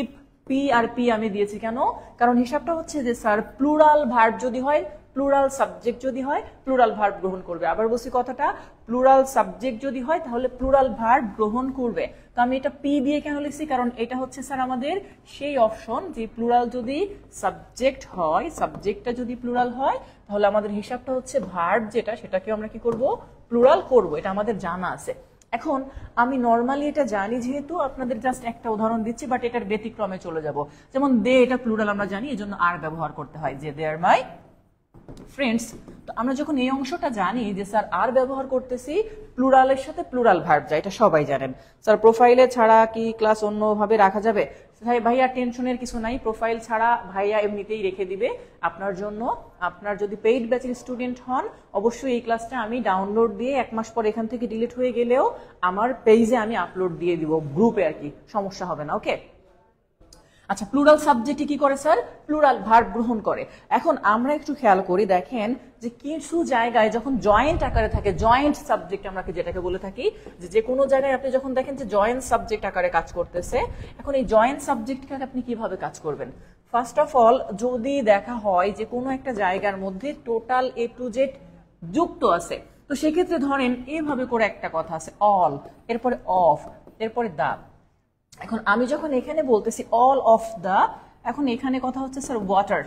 পি আর পি আমি দিয়েছি কেন, কারণ হিসাবটা হচ্ছে যে স্যার প্লুরাল ভার্ব যদি হয়, প্লুরাল সাবজেক্ট যদি হয়, প্লুরাল ভার্ব গ্রহণ করবে। আবার বলছি কথাটা, প্লুরাল সাবজেক্ট যদি হয় তাহলে প্লুরাল ভার্ব গ্রহণ করবে। তো আমি এটা পি দিয়ে কেন লিখছি, কারণ এটা হচ্ছে স্যার আমাদের সেই অপশন যে প্লুরাল যদি সাবজেক্ট হয়, সাবজেক্টটা যদি প্লুরাল হয় তাহলে আমাদের হিসাবটা হচ্ছে ভার্ব যেটা, সেটাকে আমরা কি করব, প্লুরাল করব, এটা আমাদের জানা আছে। এখন আমি নর্মালি এটা জানি, যেহেতু আপনাদের জাস্ট একটা উদাহরণ দিচ্ছি, বাট এটার ব্যতিক্রমে চলে যাব। যেমন দে, এটা প্লুরাল আমরা জানি, এজন্য আর ব্যবহার করতে হয়, যে দে আর মাই ফ্রেন্ডস। তো আমরা যখন এই অংশটা জানি যে স্যার আর ব্যবহার করতেছি, প্লুরালের সাথে প্লুরাল ভার্ব যায়, এটা সবাই জানেন। স্যার প্রোফাইলে ছাড়া কি ক্লাস অন্যভাবে রাখা যাবে? ভাইয়া টেনশনের কিছু নাই, প্রোফাইল ছাড়া ভাইয়া এমনিতেই রেখে দিবে আপনার জন্য। আপনার যদি পেইড ব্যাচের স্টুডেন্ট হন, অবশ্যই এই ক্লাসটা আমি ডাউনলোড দিয়ে 1 মাস পর এখান থেকে ডিলিট হয়ে গেলেও আমার পেজে আমি আপলোড দিয়ে দিব, গ্রুপে আর কি, সমস্যা হবে না। ওকে আচ্ছা, প্লুরাল সাবজেক্টে কি করে স্যার, প্লুরাল ভার্ব গ্রহণ করে। এখন আমরা একটু খেয়াল করি, দেখেন যে কিছু জায়গায় যখন জয়েন্ট আকারে থাকে, জয়েন্ট সাবজেক্ট আমরা যেটাকে বলে থাকি, যে কোনো জায়গায় আপনি যখন দেখেন যে জয়েন্ট সাবজেক্ট আকারে কাজ করতেছে, এখন এই জয়েন্ট সাবজেক্টকে আপনি কিভাবে কাজ করবেন? ফার্স্ট অফ অল, যদি দেখা হয় যে কোনো একটা জায়গার মধ্যে টোটাল এ টু জেড যুক্ত আছে, তো সেক্ষেত্রে ধরেন এভাবে করে একটা কথা আছে, অল, এরপরে অফ, এরপরে দা। এখন আমি যখন এখানে বলতেছি অল অফ দা, এখন এখানে কথা হচ্ছে sir water,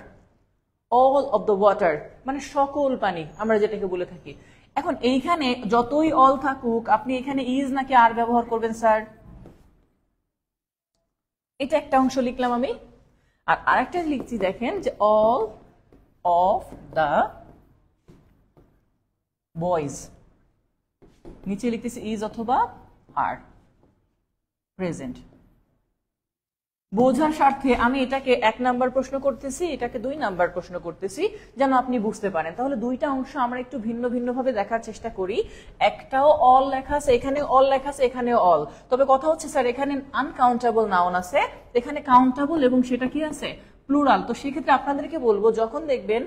all of the water মানে সকল পানি, আমরা যেটাকে বলে থাকি। এখন এইখানে যতই অল থাকুক, আপনি এখানে ইজ নাকি আর ব্যবহার করবেন স্যার? এটা একটা অংশ লিখলাম আমি, আর আরেকটা লিখছি দেখেন যে অল অফ দা বয়েজ, নিচে লিখতেছি ইজ অথবা আর, প্রেজেন্ট। বোঝার স্বার্থে আমি এটাকে 1 নাম্বার প্রশ্ন করতেছি, এটাকে 2 নাম্বার প্রশ্ন করতেছি, যেন আপনি বুঝতে পারেন। তাহলে 2টা অংশ আমরা একটু ভিন্ন ভিন্ন ভাবে দেখার চেষ্টা করি। একটাও অল লেখা আছে, এখানে অল লেখা আছে, এখানেও অল। তবে কথা হচ্ছে স্যার এখানে আনকাউন্টেবল নাউন আছে, এখানে কাউন্টেবল, এবং সেটা কি আছে, প্লুরাল। তো সেক্ষেত্রে আপনাদেরকে বলবো যখন দেখবেন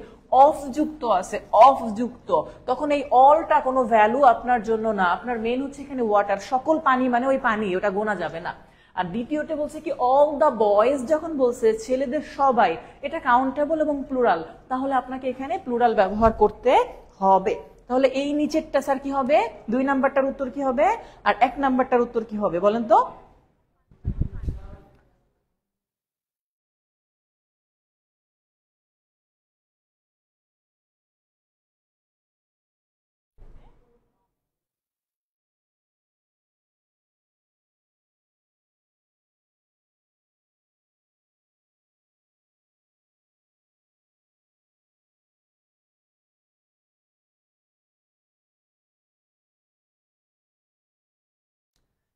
অফ যুক্ত আছে, অফ যুক্ত, তখন এই অলটা কোনো ভ্যালু আপনার জন্য না। আপনার মেন হচ্ছে এখানে ওয়াটার, সকল পানি মানে ওই পানি, ওটা গোনা যাবে না। আর দ্বিতীয়তে বলছে কি অল দ্য বয়েজ, যখন বলছে ছেলেদের সবাই, এটা কাউন্টেবল এবং প্লুরাল, তাহলে আপনাকে এখানে প্লুরাল ব্যবহার করতে হবে। তাহলে এই নিচেরটা স্যার কি হবে, 2 নাম্বারটার উত্তর কি হবে, আর 1 নাম্বারটার উত্তর কি হবে বলেন তো?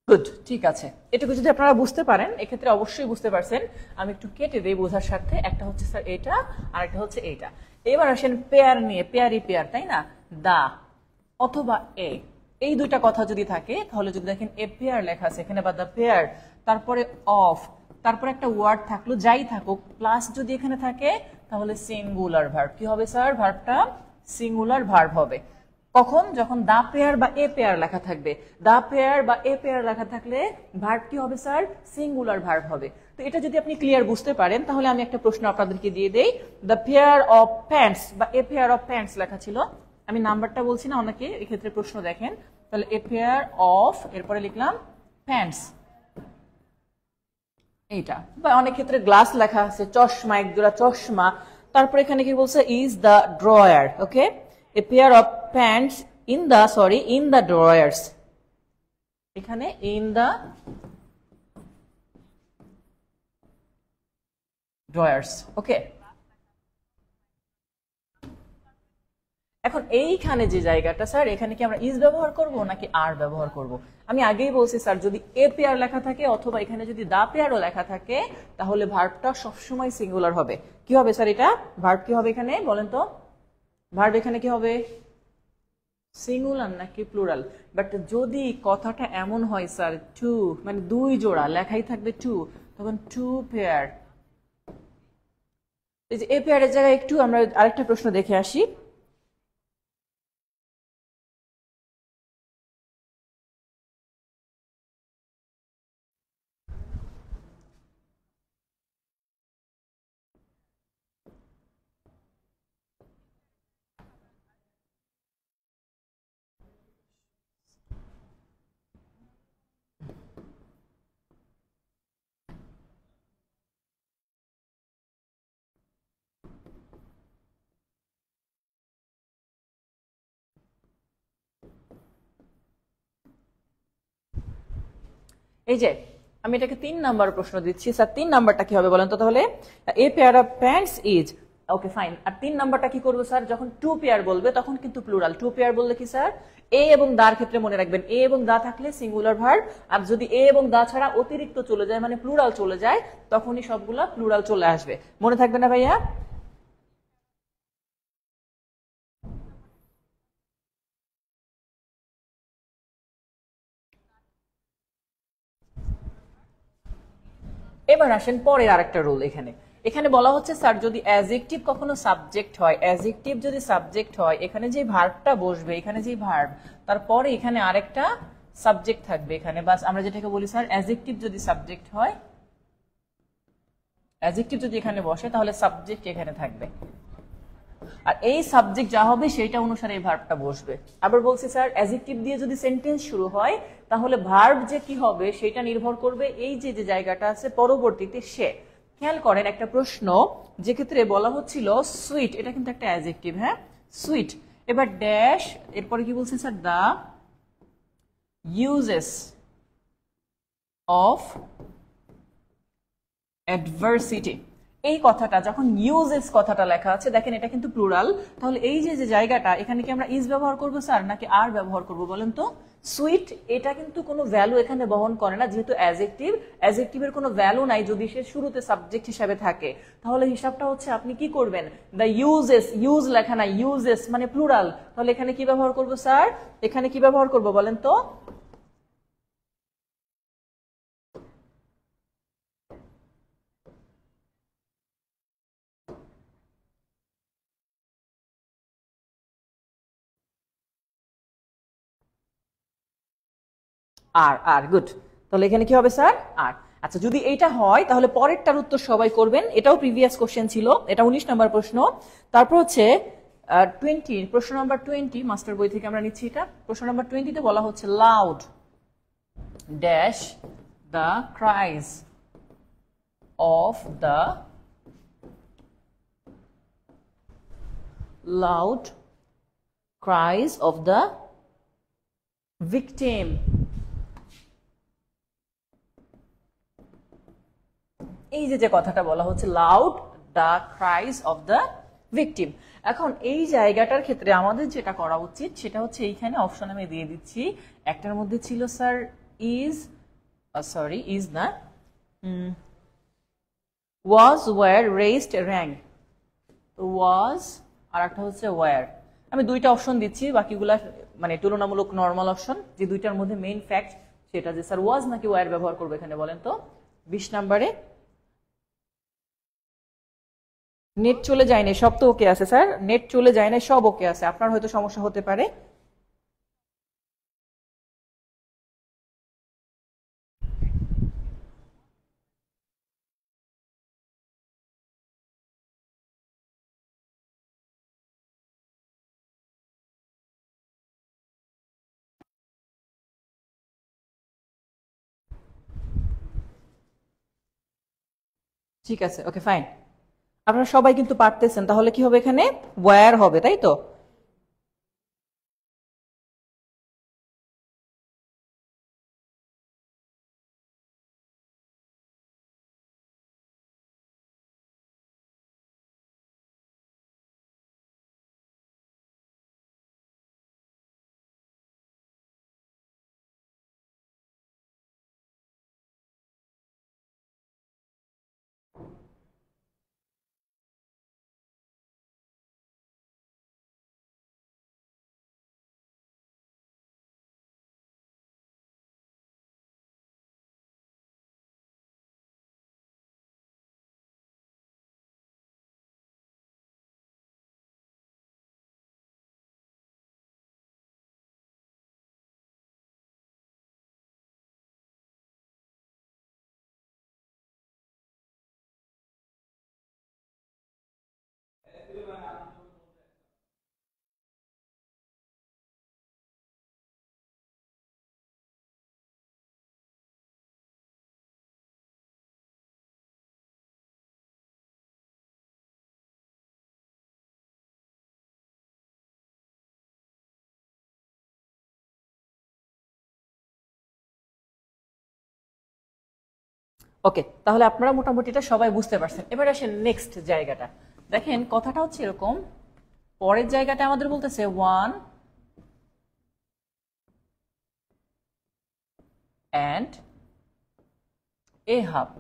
গুড, ঠিক আছে। এটুকু যদি আপনারা বুঝতে পারেন, এক্ষেত্রে অবশ্যই বুঝতে পারছেন। আমি একটু কেটে দিই বোঝার সাথে। একটা হচ্ছে স্যার এটা, আর একটা হচ্ছে এইটা। এবার আসেন পেয়ার নিয়ে, পেয়ারি পেয়ার, তাই না? দা অথবা এ, এই দুইটা কথা যদি থাকে, তাহলে যদি দেখেন এ পেয়ার লেখা আছে এখানে বা দা পেয়ার, তারপরে অফ, তারপরে একটা ওয়ার্ড থাকলো, যাই থাকুক, প্লাস যদি এখানে থাকে, তাহলে সিঙ্গুলার ভার্ব কি হবে স্যার? ভার্বটা সিঙ্গুলার ভার্ব হবে। কখন? যখন দা পেয়ার বা এ পেয়ার লেখা থাকবে। দা পেয়ার বা এ পেয়ার লেখা থাকলে ভার্ব কি হবে স্যার? সিঙ্গুলার ভার্ব হবে। তো এটা যদি আপনি ক্লিয়ার বুঝতে পারেন, তাহলে আমি একটা প্রশ্ন আপনাদেরকে দিয়ে দেই। দ্য পেয়ার অফ প্যান্টস বা এ পেয়ার অফ প্যান্টস লেখা ছিল, আমি নাম্বারটা বলছি না, অনেকে এক্ষেত্রে প্রশ্ন দেখেন। তাহলে এ পেয়ার অফ, এরপরে লিখলাম প্যান্টস, এইটা। বা অনেক ক্ষেত্রে গ্লাস লেখা আছে, চশমা, এক জোড়া চশমা। তারপর এখানে কি বলছে? Is the drawer, okay, A pair of pants in the, sorry, in the drawers, এখানে ইন দ্য ড্রয়ার্স, ওকে। এখন এইখানে যে জায়গাটা স্যার, এখানে কি আমরা ইজ ব্যবহার করব নাকি আর ব্যবহার করব? আমি আগেই বলছি স্যার, যদি এ পেয়ার লেখা থাকে অথবা এখানে যদি দা পেয়ারও লেখা থাকে, তাহলে ভার্বটা সবসময় সিঙ্গুলার হবে। কি হবে স্যার এটা? ভার্ব কি হবে এখানে বলেন তো? ভার্ব এখানে কি হবে? সিঙ্গুলার নাকি প্লুরাল? বাট যদি কথাটা এমন হয় স্যার, টু মানে দুই জোড়া লেখাই থাকবে টু, তখন টু পেয়ার। এই যে এ পেয়ারের জায়গায় একটু আমরা আরেকটা প্রশ্ন দেখে আসি। এই যে আমি এটাকে 3 নাম্বার প্রশ্ন দিচ্ছি স্যার, 3 নাম্বারটা কি হবে বলেন তো? তাহলে a pair of pants is, okay fine. আর 3 নাম্বারটা কি করবো স্যার? যখন টু পেয়ার বলবে তখন কিন্তু প্লুরাল। টু পেয়ার বললে কি স্যার? এ এবং দার ক্ষেত্রে মনে রাখবেন, এ এবং দা থাকলে সিঙ্গুলার ভার্ব, আর যদি এ এবং দা ছাড়া অতিরিক্ত চলে যায় মানে প্লুরাল চলে যায়, তখনই সবগুলা প্লুরাল চলে আসবে। মনে থাকবে না ভাইয়া? এবার আসেন পরের আরেকটা রুল। এখানে এখানে বলা হচ্ছে স্যার, যদি অ্যাজেক্টিভ কখনো সাবজেক্ট হয়, অ্যাজেক্টিভ যদি সাবজেক্ট হয়, এখানে যে ভার্বটা বসবে, এখানে যে ভার্ব, তারপরে এখানে আরেকটা সাবজেক্ট থাকবে এখানে, বাস আমরা যেটাকে বলি স্যার অ্যাজেক্টিভ যদি সাবজেক্ট হয়, অ্যাজেক্টিভ যদি এখানে বসে, তাহলে সাবজেক্ট এখানে থাকবে, আর এই সাবজেক্ট যা হবে সেটা অনুসারে এই ভার্বটা বসবে। আবার বলছি স্যার, অ্যাজেক্টিভ দিয়ে যদি সেন্টেন্স শুরু হয়, তাহলে ভার্ব যে কি হবে সেটা নির্ভর করবে এই যে যে জায়গাটা আছে পরবর্তীতে সে। খেয়াল করেন একটা প্রশ্ন, যে ক্ষেত্রে বলা হচ্ছিল সুইট, এটা কিন্তু একটা অ্যাজেক্টিভ, হ্যাঁ, সুইট। এবার ড্যাশ, এরপরে কি বলছেন sir? The uses of adversity, এই কথাটা যখন ইউজেস কথাটা লেখা আছে, দেখেন এটা কিন্তু প্লুরাল। তাহলে এই যে যে জায়গাটা, এখানে কি আমরা ইজ ব্যবহার করব স্যার নাকি আর ব্যবহার করব বলেন তো? সুইট এটা কিন্তু কোনো ভ্যালু এখানে বহন করে না, যেহেতু অ্যাজেক্টিভ, অ্যাজেক্টিভের কোনো ভ্যালু নাই যদি সে শুরুতে সাবজেক্ট হিসাবে থাকে। তাহলে হিসাবটা হচ্ছে আপনি কি করবেন, দ্য ইউজেস, ইউজ লেখা না, ইউজেস মানে প্লুরাল, তাহলে এখানে কি ব্যবহার করব স্যার? এখানে কি ব্যবহার করব বলেন তো? আর আর গুড। তাহলে এখানে কি হবে স্যার? আর। আচ্ছা, যদি এইটা হয় তাহলে পরেরটার উত্তর সবাই করবেন। এটাও প্রিভিয়াস কোশ্চেন ছিল, এটা 19 নম্বর প্রশ্ন। তারপর হচ্ছে 20, প্রশ্ন নাম্বার 20 মাস্টার বই থেকে আমরা নিচ্ছি এটা। প্রশ্ন নাম্বার 20-তে বলা হচ্ছে loud dash the cries of the loud cries of the victim. এই যে কথাটা বলা হচ্ছে loud the cries of the victim. এখন এই জায়গাটার ক্ষেত্রে আমাদের যেটা করা উচিত সেটা হচ্ছে এইখানে অপশন আমি দিয়ে দিচ্ছি। একটার মধ্যে ছিল স্যার ইজ না, ওয়াজ, ওয়ার, রেজড, র্যাং। ওয়াজ আর একটা হচ্ছে ওয়ার। আমি দুইটা অপশন দিচ্ছি, বাকিগুলা মানে তুলনামূলক নর্মাল অপশন। যে দুইটার মধ্যে মেইন ফ্যাক্ট সেটা যে স্যার ওয়াজ নাকি ওয়ার ব্যবহার করবো এখানে বলেন তো। 20 নম্বরে নেট চলে যায় না, সব তো ওকে আছে স্যার, নেট চলে যায় না, সব ওকে আছে, আপনার হয়তো সমস্যা হতে পারে। ঠিক আছে, ওকে ফাইন। আপনারা সবাই কিন্তু পারতেছেন, তাহলে কি হবে এখানে? ওয়্যার হবে, তাই তো? ওকে, তাহলে আপনারা মোটামুটি এটা সবাই বুঝতে পারছেন। এবার আসেন নেক্সট জায়গাটা। দেখেন কথাটা হচ্ছে এরকম, পরের জায়গাটা আমাদের বলতেছে 1 and a half,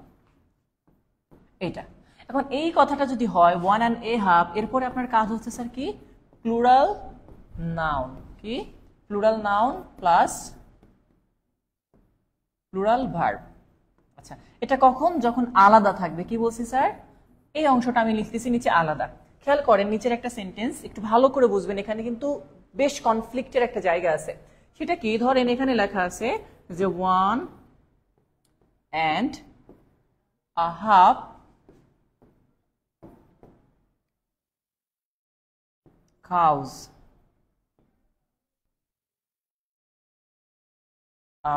এইটা। এখন এই কথাটা যদি হয় 1 and a half, এরপরে আপনার কাজ হচ্ছে স্যার কি? Plural noun. কি? Plural noun plus plural verb. আচ্ছা, এটা কখন? যখন আলাদা থাকবে। কি বলছি স্যার? এই অংশটা আমি লিখতেছি নিচে আলাদা। খেয়াল করেন নিচের একটা সেন্টেন্স একটু ভালো করে বুঝবেন, এখানে কিন্তু বেশ কনফ্লিক্টের একটা জায়গা আছে। সেটা কি? ধরেন এখানে লেখা আছে যে 1 and a half cows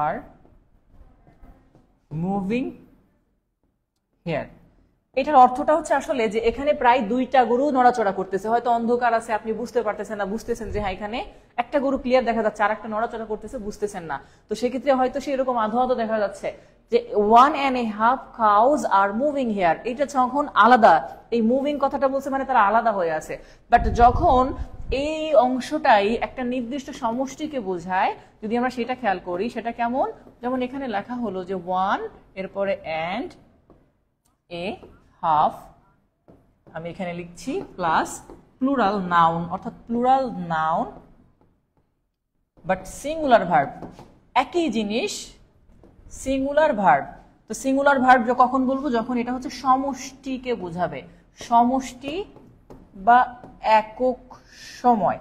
are moving here। এটার অর্থটা হচ্ছে আসলে যে এখানে প্রায় 2টা গরু নড়াচড়া করতেছে। হয়তো অন্ধকার আছে, আপনি বুঝতে পারতেছেন না, বুঝতেছেন যে হ্যাঁ এখানে একটা গরু ক্লিয়ার দেখা যাচ্ছে, আর একটা নড়াচড়া করতেছে, বুঝতেছেন না। তো সেক্ষেত্রে হয়তো সেরকম আধো আধো দেখা যাচ্ছে যে 1 and a half cows are moving here। এটা যখন আলাদা, এই মুভিং কথাটা বলছে মানে তারা আলাদা হয়ে আছে। বাট যখন এই অংশটাই একটা নির্দিষ্ট সমষ্টিকে বোঝায়, যদি আমরা সেটা খেয়াল করি, সেটা কেমন? যেমন এখানে লেখা হলো যে 1 এরপরে and a half, আমি এখানে লিখছি প্লাস প্লুরাল নাউন, অর্থাৎ plural noun but singular verb. একই জিনিস, সিঙ্গুলার ভার্ব। তো সিঙ্গুলার ভার্ব কখন বলবো? যখন এটা হচ্ছে সমষ্টিকে বোঝাবে। সমষ্টি বা একক সময়,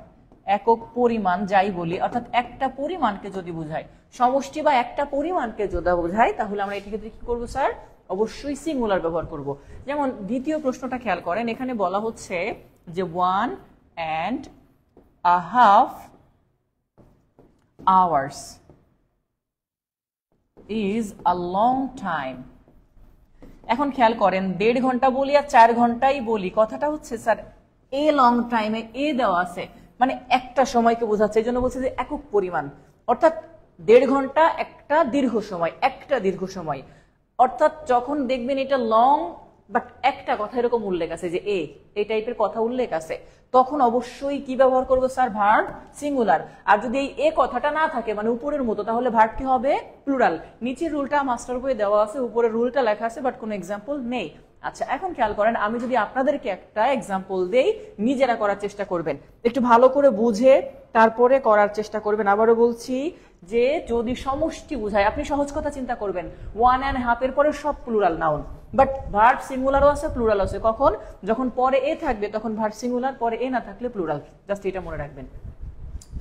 একক পরিমাণ যাই বলি, অর্থাৎ একটা পরিমাণকে যদি বোঝায়, সমষ্টি বা একটা পরিমাণকে যদি বোঝায়, তাহলে আমরা এটার ক্ষেত্রে কি করবো স্যার? অবশ্যই সিঙ্গুলার ব্যবহার করব। যেমন দ্বিতীয় প্রশ্নটা খেয়াল করেন, এখানে বলা হচ্ছে যে 1.5 hours is a long time। এখন খেয়াল করেন 1.5 ঘন্টা বলি আর 4 ঘন্টাই বলি, কথাটা হচ্ছে স্যার এ লং টাইমে এ দেওয়া আছে, মানে একটা সময়কে বোঝাচ্ছে, এই জন্য বলছে যে একক পরিমাণ, অর্থাৎ 1.5 ঘন্টা একটা দীর্ঘ সময়, একটা দীর্ঘ সময়। অর্থাৎ যখন দেখবেন এটা লং বাট একটা কথা এরকম উল্লেখ আছে যে এই টাইপের কথা উল্লেখ আছে, তখন অবশ্যই কি ব্যবহার করবো স্যার? Verb singular. আর যদি এই কথাটা না থাকে, মানে উপরের মতো, তাহলে ভার্ব কি হবে? প্লুরাল। নিচের রুলটা মাস্টার বইয়ে দেওয়া আছে, উপরের রুলটা লেখা আছে, বাট কোনো এক্সাম্পল নেই। আচ্ছা, এখন খেয়াল করেন, আমি যদি আপনাদেরকে একটা এক্সাম্পল দেই, নিজেরা করার চেষ্টা করবেন, একটু ভালো করে বুঝে তারপরে করার চেষ্টা করবেন। আবারও বলছি যে যদি সমষ্টি বুঝায়, আপনি সহজ কথা চিন্তা করবেন, 1.5 এর পরে সব প্লুরাল নাউন, বাট ভার্ব সিঙ্গুলারও আছে, প্লুরাল আছে। কখন? যখন পরে এ থাকবে তখন ভার্ব সিঙ্গুলার, পরে এ না থাকলে প্লুরাল। জাস্ট এটা মনে রাখবেন।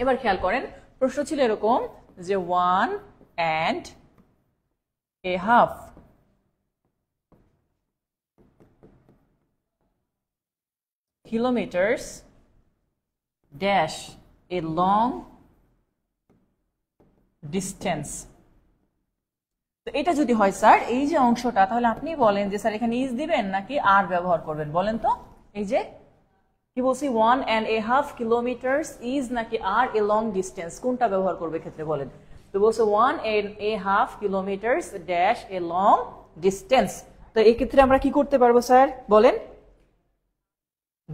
এবার খেয়াল করেন, প্রশ্ন ছিল এরকম যে 1.5 kilometers dash a long distance। তো এটা যদি হয় স্যার এই যে অংশটা, তাহলে আপনি বলেন যে স্যার এখানে ইজ দিবেন নাকি আর ব্যবহার করবেন? বলেন তো। এই যে কি বলছি, 1.5 kilometers ইজ নাকি আর এ লং ডিস্টেন্স, কোনটা ব্যবহার করবে ক্ষেত্রে বলেন? তো বলছে 1.5 kilometers dash a long distance. তো এই ক্ষেত্রে আমরা কি করতে পারবো স্যার বলেন?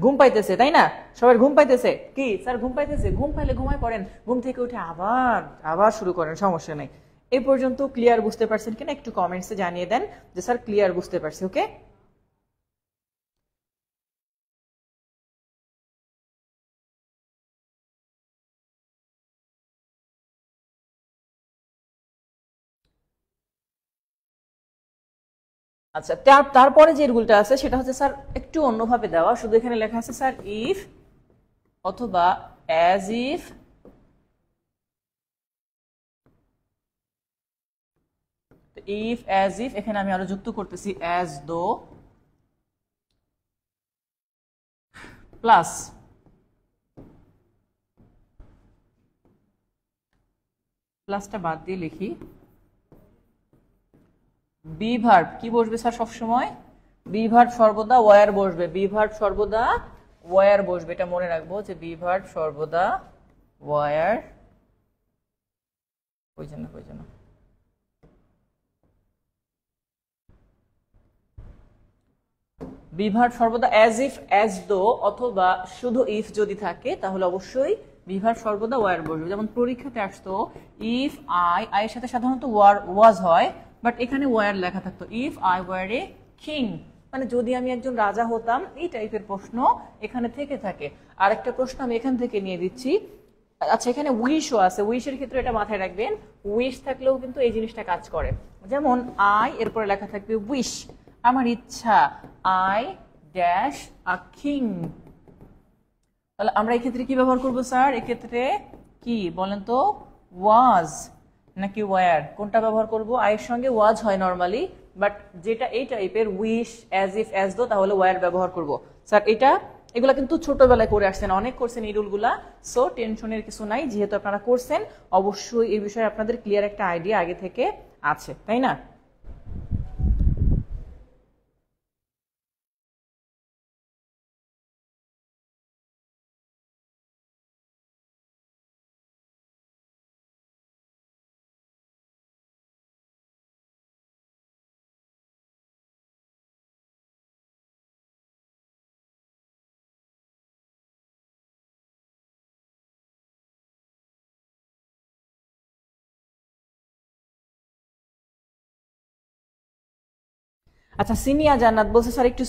ঘুম পাইতেছে, তাই না? সবার ঘুম পাইতেছে কি স্যার? ঘুম পাইতেছে। ঘুম পাইলে ঘুমায় পড়েন, ঘুম থেকে উঠে আবার আবার শুরু করেন, সমস্যা নেই। এই পর্যন্ত ক্লিয়ার বুঝতে পারছেন কিনা একটু কমেন্টসে জানিয়ে দেন যে স্যার ক্লিয়ার বুঝতে পারছি। ওকে, আচ্ছা। তারপরে যে রুলটা আছে সেটা হচ্ছে স্যার একটু অন্যভাবে দেওয়া, শুধু এখানে লেখা আছে স্যার ইফ অথবা as if if as if, এখানে আমি আরো যুক্ত করতেছি অ্যাজ দো প্লাস প্লাসটা বাদ দিয়ে লিখি বি ভার্ব। কি বসবে স্যার সবসময়? বি ভার্ব সর্বদা ওয়ার বসবে, বি ভার্ব সর্বদা ওয়ার বসবে, এটা মনে রাখবো যে বি ভার্ব সর্বদা ওয়ার। ওই জন্য বি ভার্ব সর্বদা অ্যাজ ইফ অ্যাজ দো অথবা শুধু ইফ যদি থাকে তাহলে অবশ্যই বি ভার্ব সর্বদা ওয়ার বসবে। যেমন পরীক্ষাতে আসতো ইফ আই এর সাথে সাধারণত ওয়াজ হয়, বাট এখানে ওয়ার লেখা থাকতো if I were a king, মানে যদি আমি একজন রাজা হতাম, এই টাইপের প্রশ্ন এখানে থেকে থাকে। আর একটা প্রশ্ন আমি এখান থেকে নিয়ে দিচ্ছি। আচ্ছা, এখানে উইশও আছে, উইশের ক্ষেত্রে এটা মাথায় রাখবেন, উইশ থাকলেও কিন্তু এই জিনিসটা কাজ করে। যেমন আই এরপরে লেখা থাকবে উইশ, আমার ইচ্ছা, আই ড্যাশ আ কিং। তাহলে আমরা এই ক্ষেত্রে কি ব্যবহার করবো স্যার? এক্ষেত্রে কি বলেন তো, ওয়াজ নাকি ওয়ার, কোনটা ব্যবহার করব? আয়ের সঙ্গে ওয়াজ হয় নরমালি, বাট যেটা এই টাইপের wish as if as though, তাহলে ওয়ার ব্যবহার করব স্যার। এগুলা কিন্তু ছোটবেলায় করে আসছেন, অনেক করছেন এই রুলগুলা, সো টেনশনের কিছু নাই। যেহেতু আপনারা করছেন, অবশ্যই এই বিষয়ে আপনাদের ক্লিয়ার একটা আইডিয়া আগে থেকে আছে, তাই না? আচ্ছা, সিমিয়া জান্নাত বলছে স্যার একটু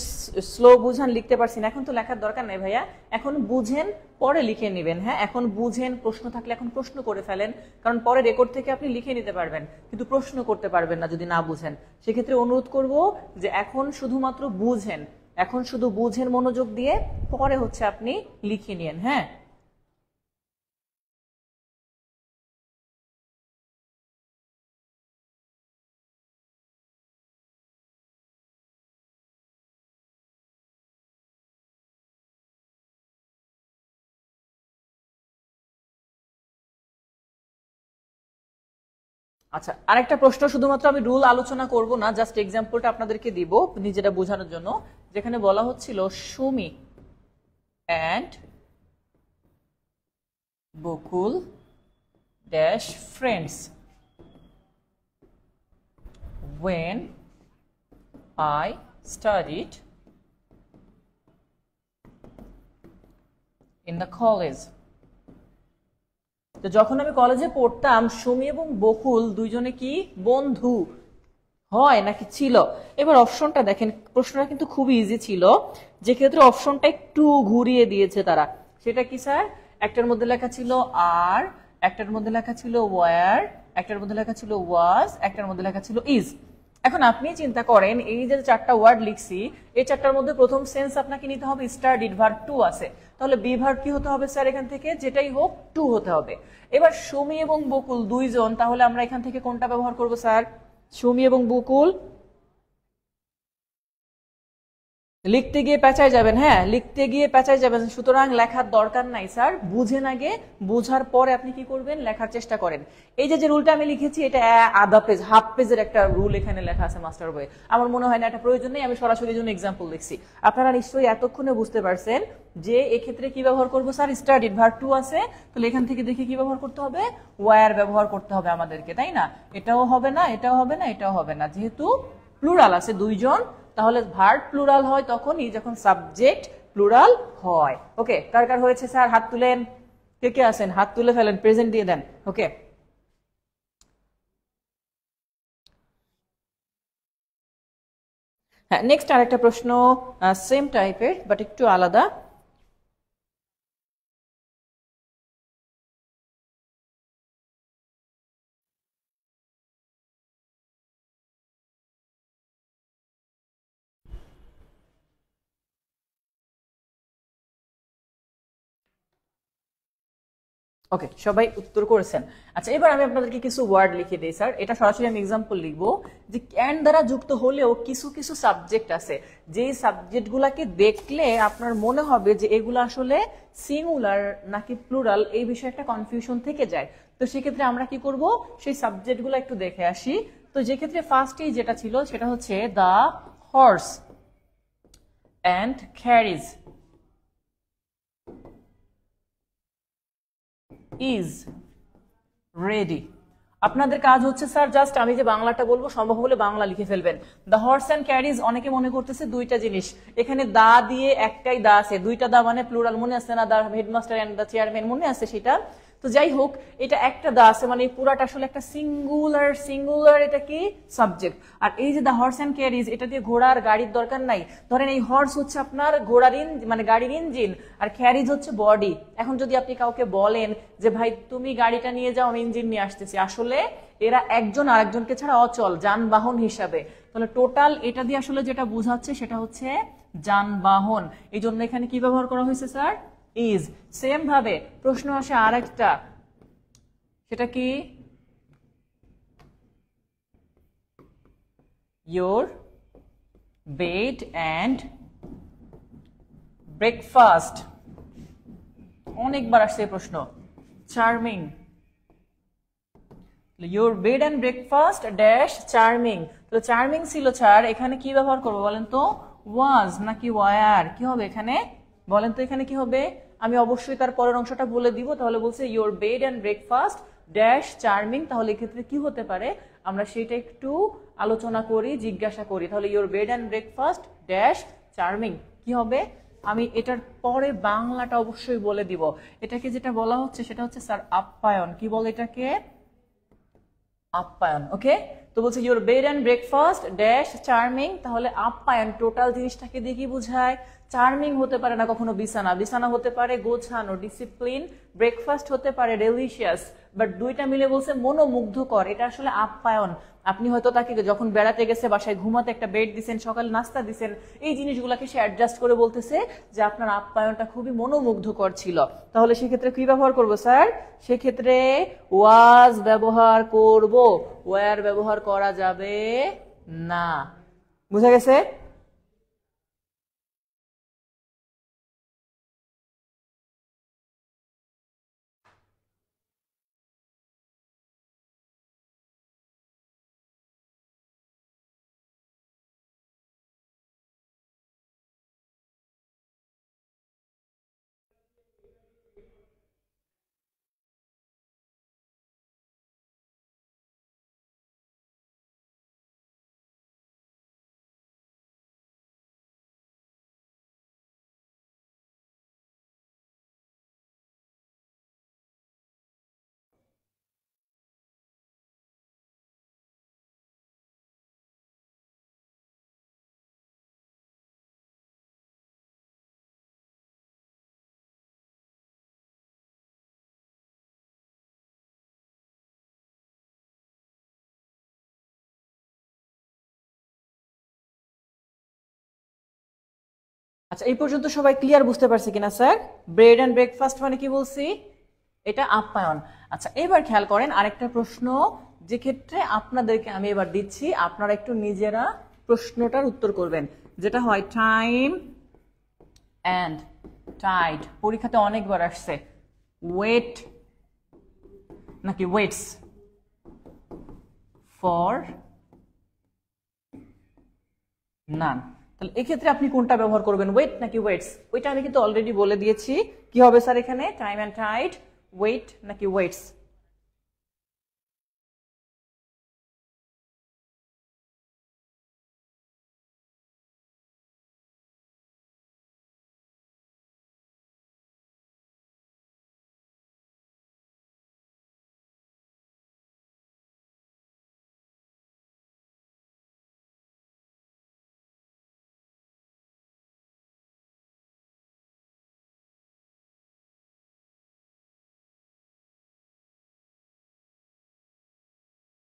স্লো বুঝান, লিখতে পারছি না। এখন তো লেখার দরকার নেই ভাইয়া, এখন বুঝেন পরে লিখে নেবেন। হ্যাঁ, এখন বুঝেন, প্রশ্ন থাকলে এখন প্রশ্ন করে ফেলেন, কারণ পরে রেকর্ড থেকে আপনি লিখে নিতে পারবেন, কিন্তু প্রশ্ন করতে পারবেন না যদি না বুঝেন। সেক্ষেত্রে অনুরোধ করব যে এখন শুধুমাত্র বুঝেন, এখন শুধু বুঝেন মনোযোগ দিয়ে, পরে হচ্ছে আপনি লিখে নিন। হ্যাঁ, আচ্ছা, আরেকটা প্রশ্ন, শুধুমাত্র আমি রুল আলোচনা করব না, জাস্ট এক্সাম্পলটা আপনাদেরকে দিব নিজেরা বোঝানোর জন্য। যেখানে বলা হচ্ছিল Sumi and Bakul dash friends when I studied in the college. তো যখন আমি কলেজে পড়তাম সুমি এবং বকুল দুইজনে কি বন্ধু হয় নাকি ছিল? এবার অপশনটা দেখেন, প্রশ্নটা কিন্তু খুবই ইজি ছিল, যে ক্ষেত্রে অপশনটা একটু ঘুরিয়ে দিয়েছে তারা। সেটা কি স্যার? একটার মধ্যে লেখা ছিল আর, একটার মধ্যে লেখা ছিল ওয়ার, একটার মধ্যে লেখা ছিল ওয়াজ, একটার মধ্যে লেখা ছিল ইজ। এখন আপনি চিন্তা করেন, এই যে চারটা ওয়ার্ড লিখছি, এই চারটার মধ্যে প্রথম সেন্স আপনাকে নিতে হবে স্টাডিড, ভার্ব টু আছে, তাহলে বি ভার্ব কি হতে হবে স্যার? এখান থেকে যেটাই হোক টু হতে হবে। এবার সুমি এবং বকুল দুইজন, তাহলে আমরা এখান থেকে কোনটা ব্যবহার করব স্যার? সুমি এবং বকুল লিখতে গিয়ে পেঁচায় যাবেন, হ্যাঁ লিখতে গিয়ে পেঁচায় যাবেন, সুতরাং লেখার দরকার নাই স্যার, বুঝেন আগে, বোঝার পরে আপনি কি করবেন, লেখার চেষ্টা করেন। এই যে যে রুলটা আমি লিখেছি, এটা আধা পেজ, হাফ পেজের একটা রুল এখানে লেখা আছে মাস্টার বইয়ে, আমার মনে হয় না এটা প্রয়োজন নেই, আমি সরাসরি জন্য এক্সাম্পল লিখছি। আপনারা নিশ্চয়ই এতক্ষণে বুঝতে পারছেন যে এক্ষেত্রে কি ব্যবহার করবো স্যার? স্টাডিড, ভার্ব টু আছে, তাহলে এখান থেকে দেখে কি ব্যবহার করতে হবে? ওয়ার ব্যবহার করতে হবে আমাদেরকে, তাই না? এটাও হবে না, এটাও হবে না, এটাও হবে না, যেহেতু প্লুরাল আছে দুইজন, তাহলে ভার্ব প্লুরাল হয় তখনই যখন সাবজেক্ট প্লুরাল হয়। ওকে, কার কার হয়েছে স্যার? হাত তুলেন, কে কে আছেন হাত তুলে ফেলেন, প্রেজেন্ট দিয়ে দেন। ওকে, হ্যাঁ নেক্সট আরেকটা প্রশ্ন, সেম টাইপের বাট একটু আলাদা। ওকে, সবাই উত্তর করেছেন। আচ্ছা, এবার আমি আপনাদেরকে কিছু ওয়ার্ড লিখে দিই স্যার, এটা সরাসরি আমি এক্সাম্পল লিখবো। যে ক্যান দ্বারা যুক্ত হলেও কিছু কিছু সাবজেক্ট আছে, যেই সাবজেক্ট গুলাকে দেখলে আপনার মনে হবে যে এগুলো আসলে সিঙ্গুলার নাকি প্লুরাল, এই বিষয়ে একটা কনফিউশন থেকে যায়। তো সেক্ষেত্রে আমরা কি করব, সেই সাবজেক্ট গুলো একটু দেখে আসি। তো যে ক্ষেত্রে ফার্স্টেই যেটা ছিল সেটা হচ্ছে the horse and carriage is ready. আপনাদের কাজ হচ্ছে স্যার, জাস্ট আমি যে বাংলাটা বলবো সম্ভব হলে বাংলা লিখে ফেলবেন। দ্য হর্স অ্যান্ড ক্যারিজ, অনেকে মনে করতেছে দুইটা জিনিস, এখানে দা দিয়ে একটাই দা আছে, দুইটা দা মানে প্লুরাল, মনে আছে না? The headmaster and the chairman, মনে আছে সেটা? তো যাই হোক, এটা একটা দা আছে মানে পুরাটা আসলে একটা সিঙ্গুলার, সিঙ্গুলার এটা কি সাবজেক্ট। আর এই যে দ্য হর্স অ্যান্ড ক্যারিজ, এটা দিয়ে ঘোড়ার গাড়ির দরকার নাই। ধরেন এই হর্স হচ্ছে আপনার ঘোড়ার মানে গাড়ির ইঞ্জিন, আর ক্যারিজ হচ্ছে বডি। এখন যদি আপনি কাউকে বলেন যে ভাই তুমি গাড়িটা নিয়ে যাও, আমি ইঞ্জিন নিয়ে আসতেছি, আসলে এরা একজন আরেকজনকে ছাড়া অচল যানবাহন হিসাবে, তাহলে টোটাল এটা দিয়ে আসলে যেটা বোঝাচ্ছে সেটা হচ্ছে যানবাহন। এই জন্য এখানে কি ব্যবহার করা হয়েছে স্যার? ইজ। সেম ভাবে প্রশ্ন আসে আরেকটা, সেটা কি? ইয়োর বেড অ্যান্ড ব্রেকফাস্ট, অনেকবার আসছে এই প্রশ্ন। Charming, your bed and breakfast dash charming. তো চার্মিং ছিল স্যার, এখানে কি ব্যবহার করবো বলেন তো? ওয়াজ নাকি ওয়ার? কি হবে এখানে বলেন তো? এখানে কি হবে? আমি অবশ্যই তার পরের অংশটা বলে দিব। তাহলে বলছে your bed and breakfast dash charming, তাহলে এক্ষেত্রে কি হতে পারে আমরা সেটা একটু আলোচনা করি, জিজ্ঞাসা করি। তাহলে your bed and breakfast dash charming কি হবে? আমি এটার পরে বাংলাটা অবশ্যই বলে দিব। এটাকে যেটা বলা হচ্ছে সেটা হচ্ছে স্যার আপ্যায়ন। কি বলে এটাকে? আপ্যায়ন। ওকে, তো বলছে your bed and breakfast dash charming, তাহলে আপ্যায়ন টোটাল জিনিসটাকে দিয়ে কি বোঝায়? চার্মিং হতে পারে না কখনো বিছানা, বিছানা হতে পারে গোছানো ডিসিপ্লিন, ব্রেকফাস্ট হতে পারে ডেলিশিয়াস, বাট দুইটা মিলে বলছে মনোমুগ্ধকর, এটা আসলে আপ্যায়ন। আপনি হয়তো তাকে যখন বেড়াতে গেছে বাসায় ঘুমাতে একটা বেড দিচ্ছেন, সকালে নাস্তা দিচ্ছেন, এই জিনিসগুলাকে সে অ্যাডজাস্ট করে বলতেছে যে আপনার আপ্যায়নটা খুবই মনোমুগ্ধকর ছিল। তাহলে সেক্ষেত্রে কি ব্যবহার করব স্যার? সেক্ষেত্রে ওয়াজ ব্যবহার করব, ওয়ার ব্যবহার করা যাবে না। বুঝা গেছে? আচ্ছা, এই পর্যন্ত সবাই ক্লিয়ার বুঝতে পারছে কিনা স্যার? ব্রেড অ্যান্ড ব্রেকফাস্ট মানে কি বলছি? এটা আপ্যায়ন। আচ্ছা, এবার খেয়াল করেন আরেকটা প্রশ্ন, যে ক্ষেত্রে আপনাদেরকে আমি এবার দিচ্ছি, আপনারা একটু নিজেরা প্রশ্নটার উত্তর করবেন, যেটা হয় টাইম অ্যান্ড টাইড। পরীক্ষাতে অনেকবার আসছে। ওয়েট নাকি ওয়েটস ফর নান। তাহলে এক্ষেত্রে আপনি কোনটা ব্যবহার করবেন, ওয়েট নাকি ওয়েটস? ওইটা আমি কিন্তু অলরেডি বলে দিয়েছি। কি হবে স্যার এখানে? টাইম অ্যান্ড টাইড, ওয়েট নাকি ওয়েটস?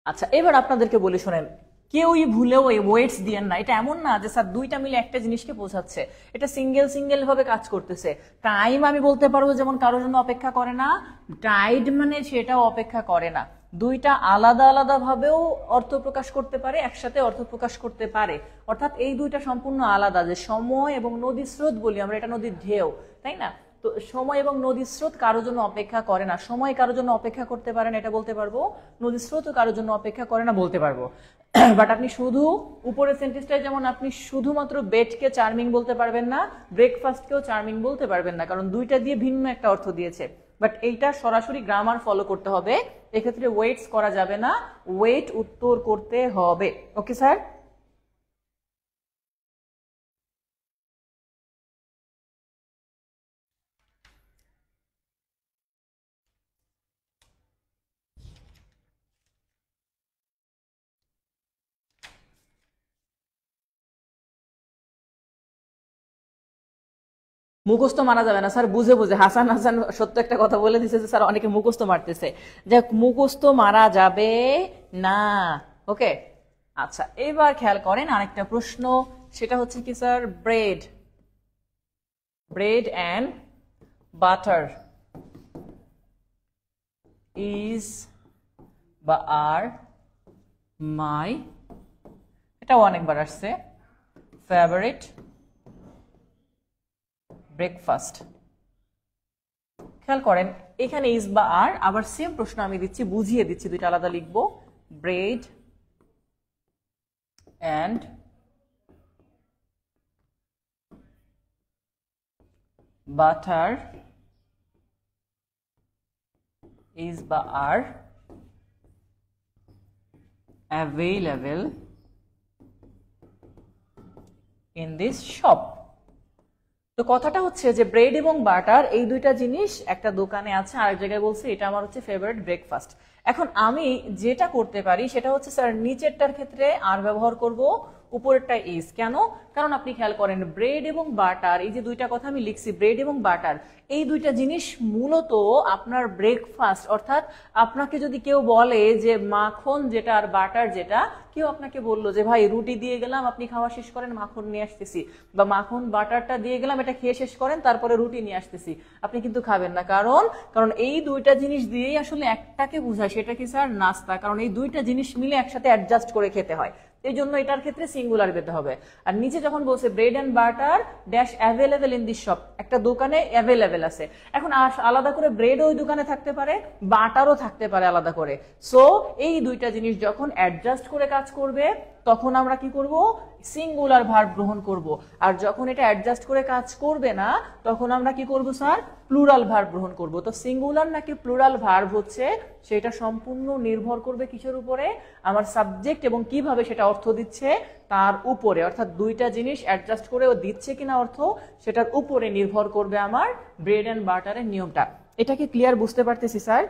আচ্ছা, এবার আপনাদেরকে বলি শোনেন, কেউই ভুলেও এই ওয়েটস দিয়েন না। এটা এমন না যে স্যার দুইটা মিলে একটা জিনিসকে বোঝাচ্ছে, এটা সিঙ্গেল সিঙ্গেল ভাবে কাজ করতেছে। টাইম আমি বলতে পারবো যেমন কারোর জন্য অপেক্ষা করে না, টাইড মানে সেটাও অপেক্ষা করে না। দুইটা আলাদা আলাদা ভাবেও অর্থ প্রকাশ করতে পারে, একসাথে অর্থ প্রকাশ করতে পারে। অর্থাৎ এই দুইটা সম্পূর্ণ আলাদা। যে সময় এবং নদী স্রোত বলি আমরা, এটা নদীর ঢেউ, তাই না? তো সময় এবং নদীর স্রোত কারোর জন্য অপেক্ষা করে না। সময় কারোর জন্য অপেক্ষা করতে পারে না, এটা বলতে পারবো। নদীর স্রোতও কারোর জন্য অপেক্ষা করে না, বলতে পারবো। বাট আপনি শুধু উপরের সেন্টেন্সটাই, যেমন আপনি শুধুমাত্র বেডকে চার্মিং বলতে পারবেন না, ব্রেকফাস্টকেও চার্মিং বলতে পারবেন না, কারণ দুইটা দিয়ে ভিন্ন একটা অর্থ দিয়েছে। বাট এইটা সরাসরি গ্রামার ফলো করতে হবে। এক্ষেত্রে ওয়েটস করা যাবে না, ওয়েট উত্তর করতে হবে। Okay sir? মুখস্থ মারা যাবে না স্যার, বুঝে বুঝে। হাসান হাসান সত্য একটা কথা বলে দিছে যে স্যার অনেকে মুখস্থ মারতেছে। যে মুখস্থ মারা যাবে না। ওকে। আচ্ছা, এবার খেয়াল করেন আরেকটা প্রশ্ন, সেটা হচ্ছে কি sir, bread, bread and butter is বা আর মাই, এটাও অনেকবার আসছে, ফেভারিট ব্রেকফাস্ট। খেয়াল করেন এখানে ইজ বা আর, আবার সেম প্রশ্ন আমি দিচ্ছি, বুঝিয়ে দিচ্ছি, দুইটা আলাদা লিখবো। ব্রেড অ্যান্ড বাটার ইজ বা আর অ্যাভেলেবল ইন দিস শপ। তো কথাটা হচ্ছে যে ব্রেড এবং বাটার এই দুইটা জিনিস একটা দোকানে আছে, আরেক জায়গায় বলছে এটা আমার হচ্ছে ফেভারিট ব্রেকফাস্ট। এখন আমি যেটা করতে পারি সেটা হচ্ছে স্যার নিচেরটার ক্ষেত্রে আর ব্যবহার করব, উপরেরটা ইজ। কেন? কারণ আপনি খেয়াল করেন ব্রেড এবং বাটার, এই যে দুইটা কথা আমি লিখছি, ব্রেড এবং বাটার, এই দুইটা জিনিস মূলত আপনার ব্রেকফাস্ট। অর্থাৎ আপনাকে যদি কেউ বলে যে মাখন যেটা আর বাটার যেটা, কেউ আপনাকে বললো যে ভাই রুটি দিয়ে গেলাম, আপনি খাওয়া শেষ করেন, মাখন নিয়ে আসতেছি, বা মাখন বাটারটা দিয়ে গেলাম, এটা খেয়ে শেষ করেন, তারপরে রুটি নিয়ে আসতেছি, আপনি কিন্তু খাবেন না। কারণ কারণ এই দুইটা জিনিস দিয়েই আসলে একটাকে বোঝায়, সেটা কি স্যার? নাস্তা। কারণ এই দুইটা জিনিস মিলে একসাথে অ্যাডজাস্ট করে খেতে হয়, এই জন্য এটার ক্ষেত্রে সিঙ্গুলার পেতে হবে। আর নিচে যখন বলছে bread and butter dash available in this shop, একটা দোকানে অ্যাভেলেবেল আছে। এখন আলাদা করে ব্রেড ওই দোকানে থাকতে পারে, বাটারও থাকতে পারে আলাদা করে। সো এই দুইটা জিনিস যখন অ্যাডজাস্ট করে কাজ করবে, তখন আমরা কি করব? সিঙ্গুলার ভার্ব গ্রহণ করব। আর যখন এটা অ্যাডজাস্ট করে কাজ করবে না, তখন আমরা কি করব স্যার? প্লুরাল ভার্ব গ্রহণ করব। তো সিঙ্গুলার নাকি প্লুরাল ভার্ব হচ্ছে, সেটা সম্পূর্ণ নির্ভর করবে কিসের উপরে? আমার সাবজেক্ট এবং কিভাবে সেটা অর্থ দিচ্ছে তার উপরে। অর্থাৎ দুইটা জিনিস অ্যাডজাস্ট করে ও দিচ্ছে কিনা অর্থ, সেটার উপরে নির্ভর করবে আমার ব্রেড অ্যান্ড বাটারের নিয়মটা। এটা কি ক্লিয়ার বুঝতে পারতেছি স্যার?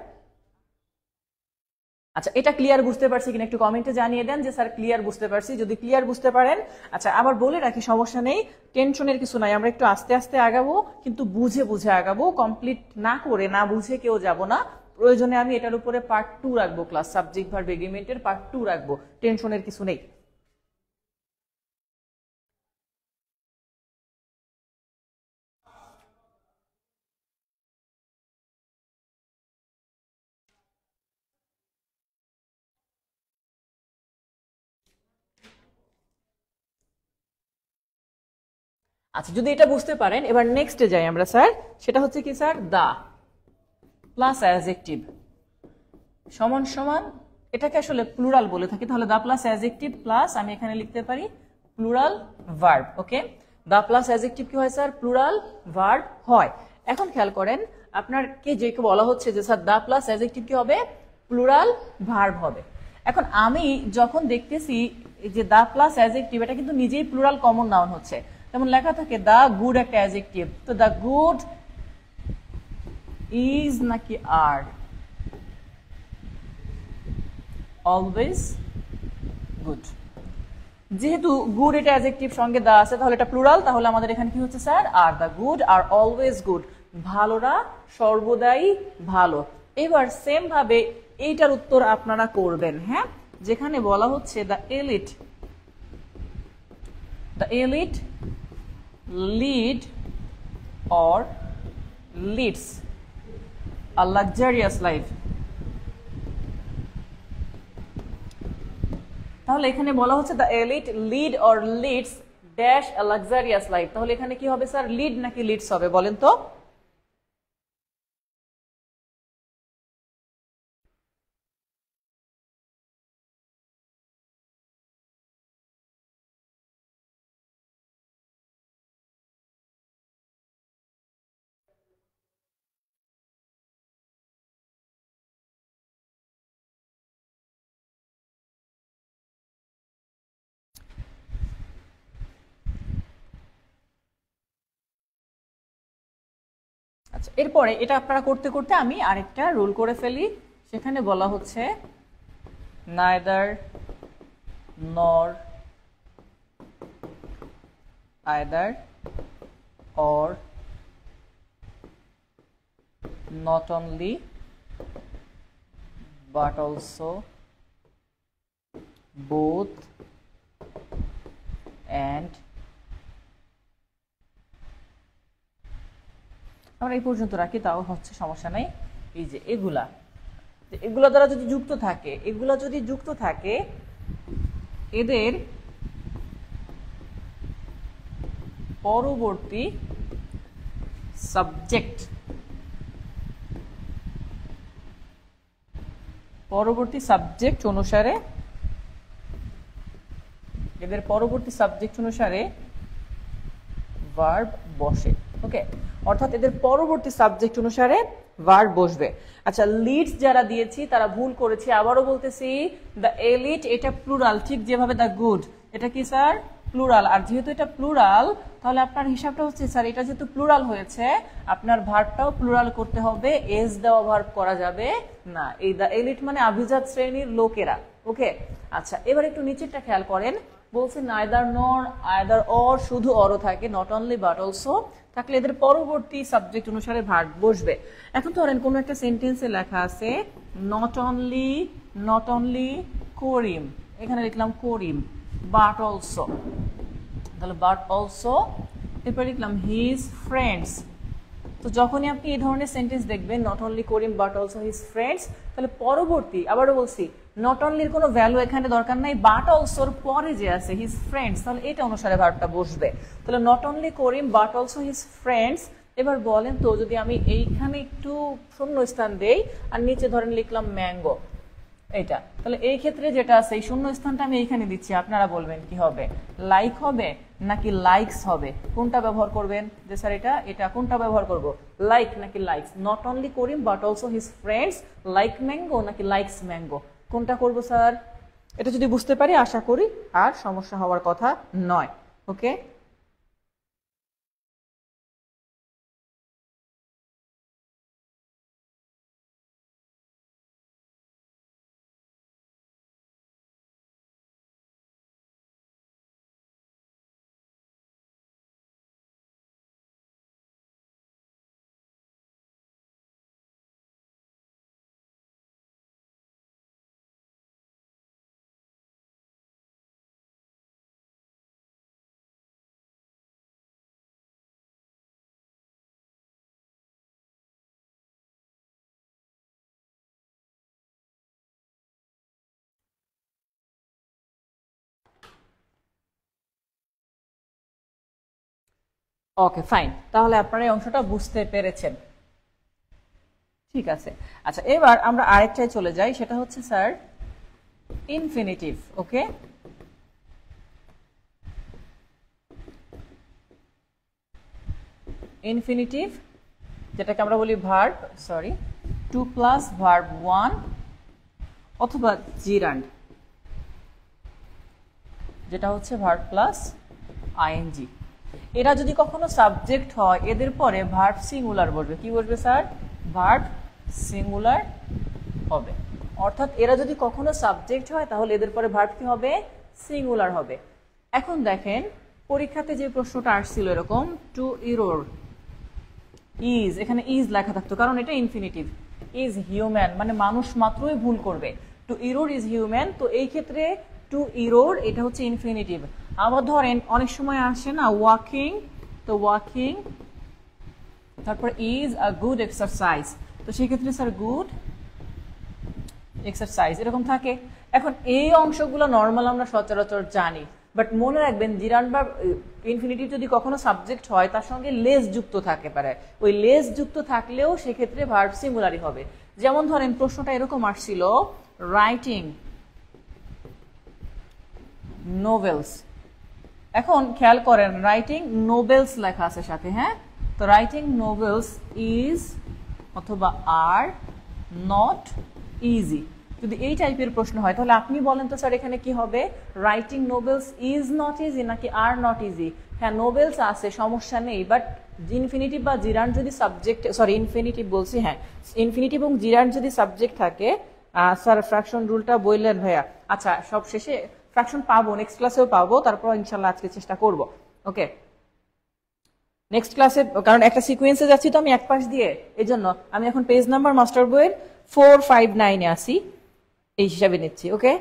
আচ্ছা, এটা ক্লিয়ার বুঝতে পারছি কিনা একটু কমেন্টে জানিয়ে দেন যে স্যার ক্লিয়ার বুঝতে পারছি। যদি ক্লিয়ার বুঝতে পারেন, আচ্ছা আবার বলে রাখি, সমস্যা নেই, টেনশনের কিছু নাই, আমরা একটু আস্তে আস্তে আগাবো, কিন্তু বুঝে বুঝে আগাবো। কমপ্লিট না করে না বুঝে কেউ যাব না। প্রয়োজনে আমি এটার উপরে পার্ট 2 রাখবো, ক্লাস সাবজেক্ট ভার্ব এগ্রিমেন্টের পার্ট 2 রাখবো, টেনশনের কিছু নেই। আচ্ছা, যদি এটা বুঝতে পারেন, এবার নেক্সটে যাই আমরা স্যার। সেটা হচ্ছে কি স্যার, দা প্লাস অ্যাডজেক্টিভ সমান সমান, এটাকে আসলে প্লুরাল বলে থাকি, তাহলে দা প্লাস অ্যাডজেক্টিভ প্লাস আমি এখানে লিখতে পারি plural verb. Okay, the plus adjective কি হয় স্যার, প্লুরাল ভার্ব হয়। এখন খেয়াল করেন, আপনাকে যে বলা হচ্ছে যে স্যার দা প্লাস অ্যাডজেক্টিভ কি হবে, প্লুরাল ভার্ব হবে। এখন আমি যখন দেখতেছি যে দা প্লাস অ্যাডজেক্টিভ, এটা কিন্তু নিজেই প্লুরাল কমন নাউন হচ্ছে। যেমন লেখা থাকে দা গুড একটা অ্যাডজেক্টিভ, তো দা গুড ইজ নাকি আর অলওয়েজ গুড, যেহেতু গুড এটা অ্যাডজেক্টিভ সঙ্গে দা আছে, তাহলে এটা প্লুরাল, তাহলে আমাদের এখানে কি হচ্ছে sir, R the good are always good, ভালোরা সর্বদাই ভালো। এবার সেম ভাবে এইটার উত্তর আপনারা করবেন, হ্যাঁ, যেখানে বলা হচ্ছে the elite lead or leads a luxurious life। তাহলে এখানে বলা হচ্ছে the elite lead or leads dash a luxurious life, তাহলে এখানে কি হবে স্যার, লিড নাকি লিডস হবে বলেন তো? আচ্ছা, এরপরে এটা আপনারা করতে করতে আমি আরেকটা রুল করে ফেলি। সেখানে বলা হচ্ছে neither nor either or not only but also both and আমরা এই পর্যন্ত রাখি, তাও হচ্ছে সমস্যা নাই। এই যে এগুলা দ্বারা যদি যুক্ত থাকে, এগুলা যদি যুক্ত থাকে, এদের পরবর্তী সাবজেক্ট অনুসারে ভার্ব বসে। ওকে, অর্থাৎ এদের পরবর্তী সাবজেক্ট অনুসারে ভার্ব বসবে। আচ্ছা, লিডস যারা দিয়েছি তারা ভুল করেছি, আবারও বলতেছি দ্য এলিট এটা প্লুরাল, ঠিক যেভাবে দ্য গুড এটা কি স্যার, প্লুরাল। আর যেহেতু এটা প্লুরাল, তাহলে আপনার হিসাবটা হচ্ছে স্যার, এটা যেহেতু প্লুরাল হয়েছে, আপনার ভার্বটাও প্লুরাল করতে হবে, এস দেওয়া ভার্ব করা যাবে না। এই দ্য এলিট মানে আভিজাত শ্রেণীর লোকেরা। ওকে, আচ্ছা, এবার একটু নিচেরটা খেয়াল করেন, বলছে নাইদার নর আইদার অর, শুধু অরও থাকে, নট অনলি বাট অলসো থাকলে এদের পরবর্তী সাবজেক্ট অনুসারে ভার্ব বসবে। এখন ধরেন কোনো একটা সেন্টেন্সে লেখা আছে নট অনলি করিম, এখানে লিখলাম করিম, বাট অলসো, তাহলে বাট অলসো, এরপর লিখলাম হিজ ফ্রেন্ডস। তো যখনই আপনি এই ধরনের সেন্টেন্স দেখবেন not only Karim but also his friends, তাহলে পরবর্তী, আবারও বলছি, নট অনলির কোনো ভ্যালু এখানে দরকার নাই, বাট অলসোর পরে যে আছে হিজ ফ্রেন্ডস, তাহলে এটা অনুসারে ভার্বটা বসবে। তাহলে not only Karim but also his friends. এবার বলেন তো, যদি আমি এইখানে একটু শূন্য স্থান দেই আর নিচে ধরেন লিখলাম ম্যাঙ্গো, এইটা, তাহলে এই ক্ষেত্রে যেটা আছে এই শূন্য স্থানটা আমি এইখানে দিচ্ছি, আপনারা বলবেন কি হবে, লাইক হবে নাকি লাইকস হবে, কোনটা ব্যবহার করবেন? যে স্যার এটা কোনটা ব্যবহার করব, লাইক নাকি likes? Not only Karim but also his friends like mango নাকি লাইকস ম্যাঙ্গো, কোনটা করব স্যার? এটা যদি বুঝতে পারি, আশা করি আর সমস্যা হওয়ার কথা নয়। ওকে। ওকে ফাইন, তাহলে আপনারা এই অংশটা বুঝতে পেরেছেন। ঠিক আছে, আচ্ছা এবার আমরা আরেকটায় চলে যাই, সেটা হচ্ছে স্যার ইনফিনিটিভ। ওকে, ইনফিনিটিভ যেটাকে আমরা বলি ভার্ব, সরি 2 প্লাস ভার্ব 1 অথবা জিরান্ড, যেটা হচ্ছে ভার্ব প্লাস আইএনজি। এরা যদি কখনো সাবজেক্ট হয় এদের পরে ভার্ব সিঙ্গুলার বলবে। কি বলবে স্যার? ভার্ব সিঙ্গুলার হবে। অর্থাৎ এরা যদি কখনো সাবজেক্ট হয় তাহলে এদের পরে ভার্ব কি হবে? সিঙ্গুলার হবে। এখন দেখেন পরীক্ষাতে যে প্রশ্নটা আসছিল এরকম, টু ইরোর ইজ, এখানে ইজ লেখা থাকতো কারণ এটা ইনফিনিটিভ। ইজ হিউম্যান মানে মানুষ মাত্রই ভুল করবে। টু ইরোর ইজ হিউম্যান, তো এই ক্ষেত্রে টু ইরোর এটা হচ্ছে ইনফিনিটিভ। আবার ধরেন অনেক সময় আসে না ওয়াকিং, তো ওয়াকিং তারপর ইজ আ গুড এক্সারসাইজ, তো সেই ক্ষেত্রে স্যার গুড এক্সারসাইজ এরকম থাকে। এখন এই অংশগুলো নর্মাল আমরা সচরাচর জানি, বাট মনে রাখবেন জিরান্ড বা ইনফিনিটিভ যদি কখনো সাবজেক্ট হয় তার সঙ্গে লেস যুক্ত থাকে পারে, ওই লেস যুক্ত থাকলেও সেক্ষেত্রে ভার্ব সিঙ্গুলারই হবে। যেমন ধরেন প্রশ্নটা এরকম আসছিল, রাইটিং নোভেলস। এখন খেয়াল করেন রাইটিং নোবেলস লেখা আছে সাথে, হ্যাঁ, তো রাইটিং নোভেলস ইজ অথবা আর নট ইজি। যদি এই টাইপের প্রশ্ন হয় তাহলে আপনি বলেন তো স্যার এখানে কি হবে? Writing novels is not easy নাকি আর নট ইজি? হ্যাঁ নোবেলস আছে, সমস্যা নেই, বাট ইনফিনিটিভ বা জিরান্ড যদি সাবজেক্ট, সরি ইনফিনিটিভ বলছি, হ্যাঁ ইনফিনিটিভ এবং জিরান্ড যদি সাবজেক্ট থাকে, স্যার ফ্র্যাকশন রুলটা বললেন ভাইয়া। আচ্ছা সব শেষে ফ্র্যাকশন পাবো, নেক্সট ক্লাসেও পাবো, তারপর ইনশাল্লাহ আজকে চেষ্টা করব। ওকে, নেক্সট ক্লাসে, কারণ একটা সিকোয়েন্সে যাচ্ছি তো আমি এক পাশ দিয়ে, এই জন্য আমি এখন পেজ নাম্বার মাস্টার বইয়ের 459-এ আসি, এই হিসাবে নিচ্ছি। ওকে,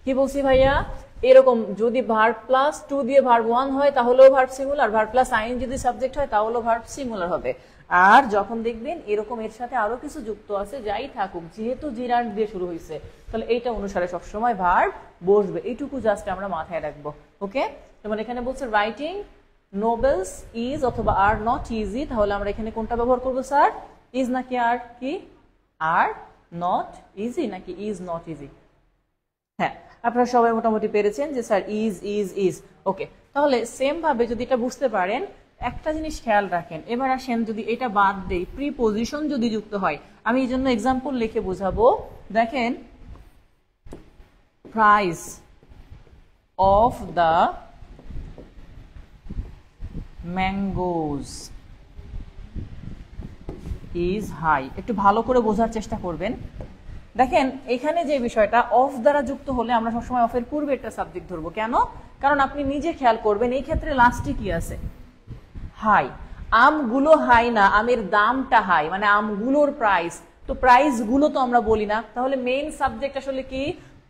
কি বলছি ভাইয়া? এরকম যদি ভার্ব প্লাস 2 দিয়ে ভার্ব 1 হয় তাহলেও ভার্ব সিঙ্গুলার, ভার্ব প্লাস আইন যদি সাবজেক্ট হয় তাহলেও ভার্ব সিঙ্গুলার হবে। আর যখন দেখবেন এরকম এর সাথে আরো কিছু যুক্ত আছে, যাই থাকুক, যেহেতু জিরান্ড দিয়ে শুরু হয়েছে তাহলে এইটা অনুসারে সবসময় ভার্ব বসবে, এইটুকু জাস্ট আমরা মাথায় রাখবো। ওকে, যেমন এখানে বলছে রাইটিং নোবেলস ইজ অথবা আর নট ইজি, তাহলে আমরা এখানে কোনটা ব্যবহার করবো স্যার? ইজ নাকি আর? কি আর নট ইজি নাকি ইজ নট ইজি? হ্যাঁ আপনারা সবাই মোটামুটি পেরেছেন যে স্যার ইজ ইজ ইজ। ওকে, তাহলে সেম ভাবে যদি এটা বুঝতে পারেন, একটা জিনিস খেয়াল রাখেন। এবার আসেন যদি এটা বাদ দেই, প্রিপোজিশন যদি যুক্ত হয়, আমি এই জন্য এক্সাম্পল লিখে বোঝাবো। দেখেন price of the mangoes is high, একটু ভালো করে বোঝার চেষ্টা করবেন। দেখেন এখানে যে বিষয়টা অফ দ্বারা যুক্ত হলে আমরা সবসময় অফের পূর্বে একটা সাবজেক্ট ধরবো। কেন? কারণ আপনি নিজে খেয়াল করবেন এই ক্ষেত্রে লাস্টে কি আছে? হাই। আমগুলো হাই না, আমের দামটা হাই, মানে আমগুলোর প্রাইস, তো প্রাইস গুলো তো আমরা বলি না, তাহলে মেইন সাবজেক্ট আসলে কি?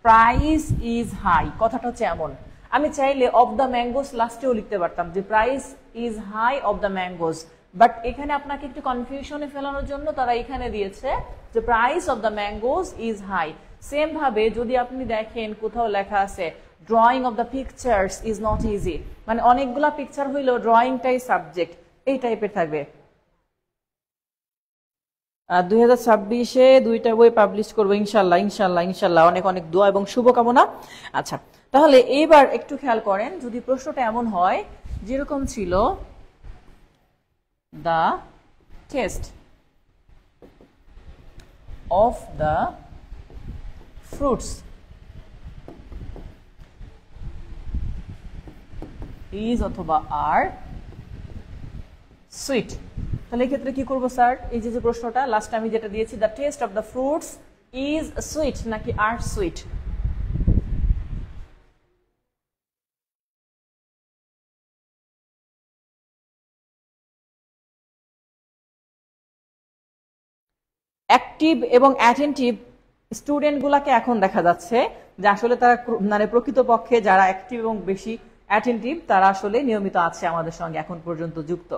Price is high. কথাটা হচ্ছে এমন, আমি চাইলে অফ দ্য ম্যাঙ্গোস লাস্টেও লিখতে পারতাম যে price is high of the mangoes, but এখানে আপনাকে একটু কনফিউশনে ফেলানোর জন্য তারা এখানে দিয়েছে যে price of the mangoes is high. Same ভাবে যদি আপনি দেখেন কোথাও লেখা আছে drawing of the pictures is not easy, মানে অনেকগুলা পিকচার হইলেও ড্রয়িংটাই সাবজেক্ট, এই টাইপের থাকবে। 2026-এ 2টা বই পাবলিশ করবো ইনশাল্লাহ ইনশাল্লাহ ইনশাল্লাহ, অনেক অনেক দোয়া এবং শুভকামনা। আচ্ছা তাহলে এইবার একটু খেয়াল করেন, যদি প্রশ্নটা এমন হয় যেরকম ছিল, the test of the fruits is অথবা আর সুইট, তাহলে এই ক্ষেত্রে কি করবো স্যার? এই যে প্রশ্নটা লাস্টে আমি যেটা দিয়েছি, the test of the fruits is sweet নাকি আর সুইট? অ্যাক্টিভ এবং অ্যাটেন্টিভ স্টুডেন্ট গুলাকে এখন দেখা যাচ্ছে যে আসলে তারা মানে প্রকৃতপক্ষে যারা অ্যাক্টিভ এবং বেশি অ্যাটেন্টিভ তারা আসলে নিয়মিত আছে আমাদের সঙ্গে এখন পর্যন্ত যুক্ত,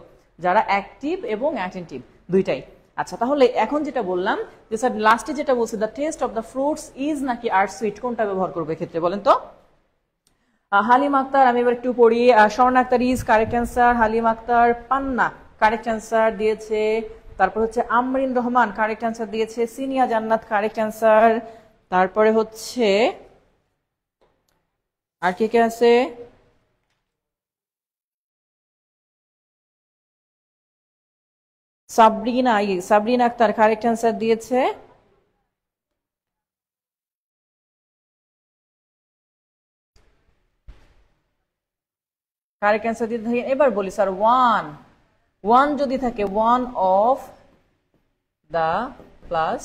যারা অ্যাক্টিভ এবং অ্যাটেন্টিভ দুইটাই। আচ্ছা, তাহলে এখন যেটা বললাম যে স্যার লাস্টে যেটা বলছে the test of the fruits is নাকি আর সুইট, কোনটা ব্যবহার করবে ক্ষেত্রে বলেন তো? হালিম আক্তার, আমি এবার একটু পড়ি। Swarna Akter is correct answer. Halim Akter Panna correct answer দিয়েছে। তারপর হচ্ছে আমরিন রহমান কারেক্ট অ্যান্সার দিয়েছে। সিনিয়া জান্নাত কারেক্ট অ্যান্সার। তারপরে হচ্ছে আর কে কে আছে? সাবরিনা আক্তার কারেক্ট অ্যান্সার দিয়েছে। কারেক্ট অ্যান্সার দিতে থাকেন। এবার বলি স্যার ওয়ান যদি থাকে, one of the plus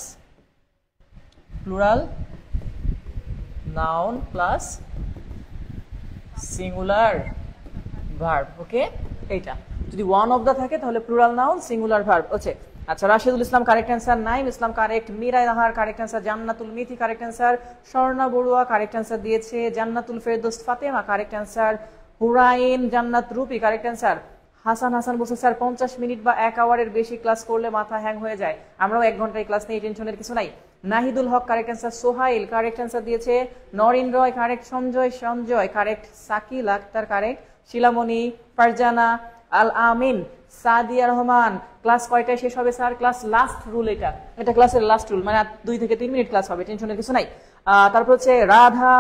plural noun plus singular verb. Okay, এইটা যদি ওয়ান অফ দা থাকে তাহলে প্লুরাল নাউন সিঙ্গুলার ভার্ব হচ্ছে। আচ্ছা, Rashedul Islam correct answer. Naim Islam correct. Meera Nahar correct answer. Jannatul Mithi correct answer. Swarna Barua correct answer দিয়েছে। Jannatul Ferdous Fatema correct answer. Hurain Jannat Rupi correct answer. Hasan বলছে স্যার 50 মিনিট বা 1 আওয়ারের বেশি ক্লাস করলে মাথা হ্যাং হয়ে যায়, আমরাও 1 ঘন্টায় ক্লাস নেই, টেনশনের কিছু নাই। Nahidul Haque correct answer. Sohail correct answer দিয়েছে। Noreen Roy correct. Sanjay correct. Sakil Akter correct. Shilamoni, Farzana, Al Amin, Sadia Rahman. Class কয়টায় শেষ হবে স্যার? ক্লাস লাস্ট রুল, এটা ক্লাসের লাস্ট রুল, মানে 2 থেকে 3 মিনিট ক্লাস হবে, টেনশনের কিছু নাই। তারপর হচ্ছে রাধা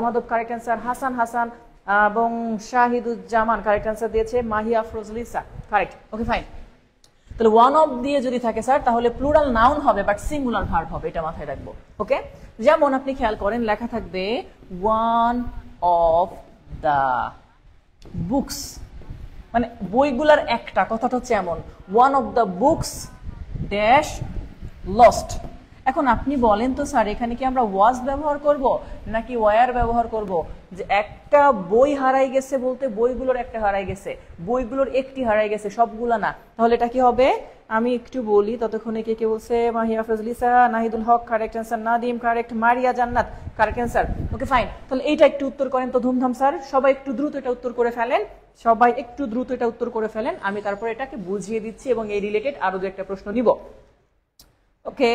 মাধব কারেক্ট অ্যান্সার। হাসান এবং শাহিদুজ্জামান কারেক্ট অ্যান্সার দিয়েছে। মাহিয়া ফরজলিসা কারেক্ট। Okay fine. তাহলে ওয়ান অফ দিয়ে যদি থাকে স্যার তাহলে প্লুরাল নাউন হবে বাট সিঙ্গুলার ভার্ব হবে, এটা মাথায় রাখবো। ওকে, যেমন আপনি খেয়াল করেন লেখা থাকবে ওয়ান অফ দা বুকস, মানে বইগুলার একটা, কথাটা হচ্ছে এমন one of the books dash lost. এখন আপনি বলেন তো স্যার এখানে কি আমরা ওয়াজ ব্যবহার করব নাকি ওয়ার ব্যবহার করব? যে একটা বই হারাই গেছে বলতে বইগুলোর একটা হারাই গেছে, বইগুলোর একটি হারাই গেছে, সবগুলা না। তাহলে এটা কি হবে? আমি একটু বলি ততক্ষণে কে কে বলছে। Mahiya Fazlisa, Nahidul Haque correct answer. Nadim correct. Maria Jannat correct answer. Okay fine. তাহলে এইটা একটু উত্তর করেন তো ধুমধাম স্যার, সবাই একটু দ্রুত এটা উত্তর করে ফেলেন। আমি তারপর এটাকে বুঝিয়ে দিচ্ছি এবং এই রিলেটেড আরো 2 একটা প্রশ্ন নিব। ওকে।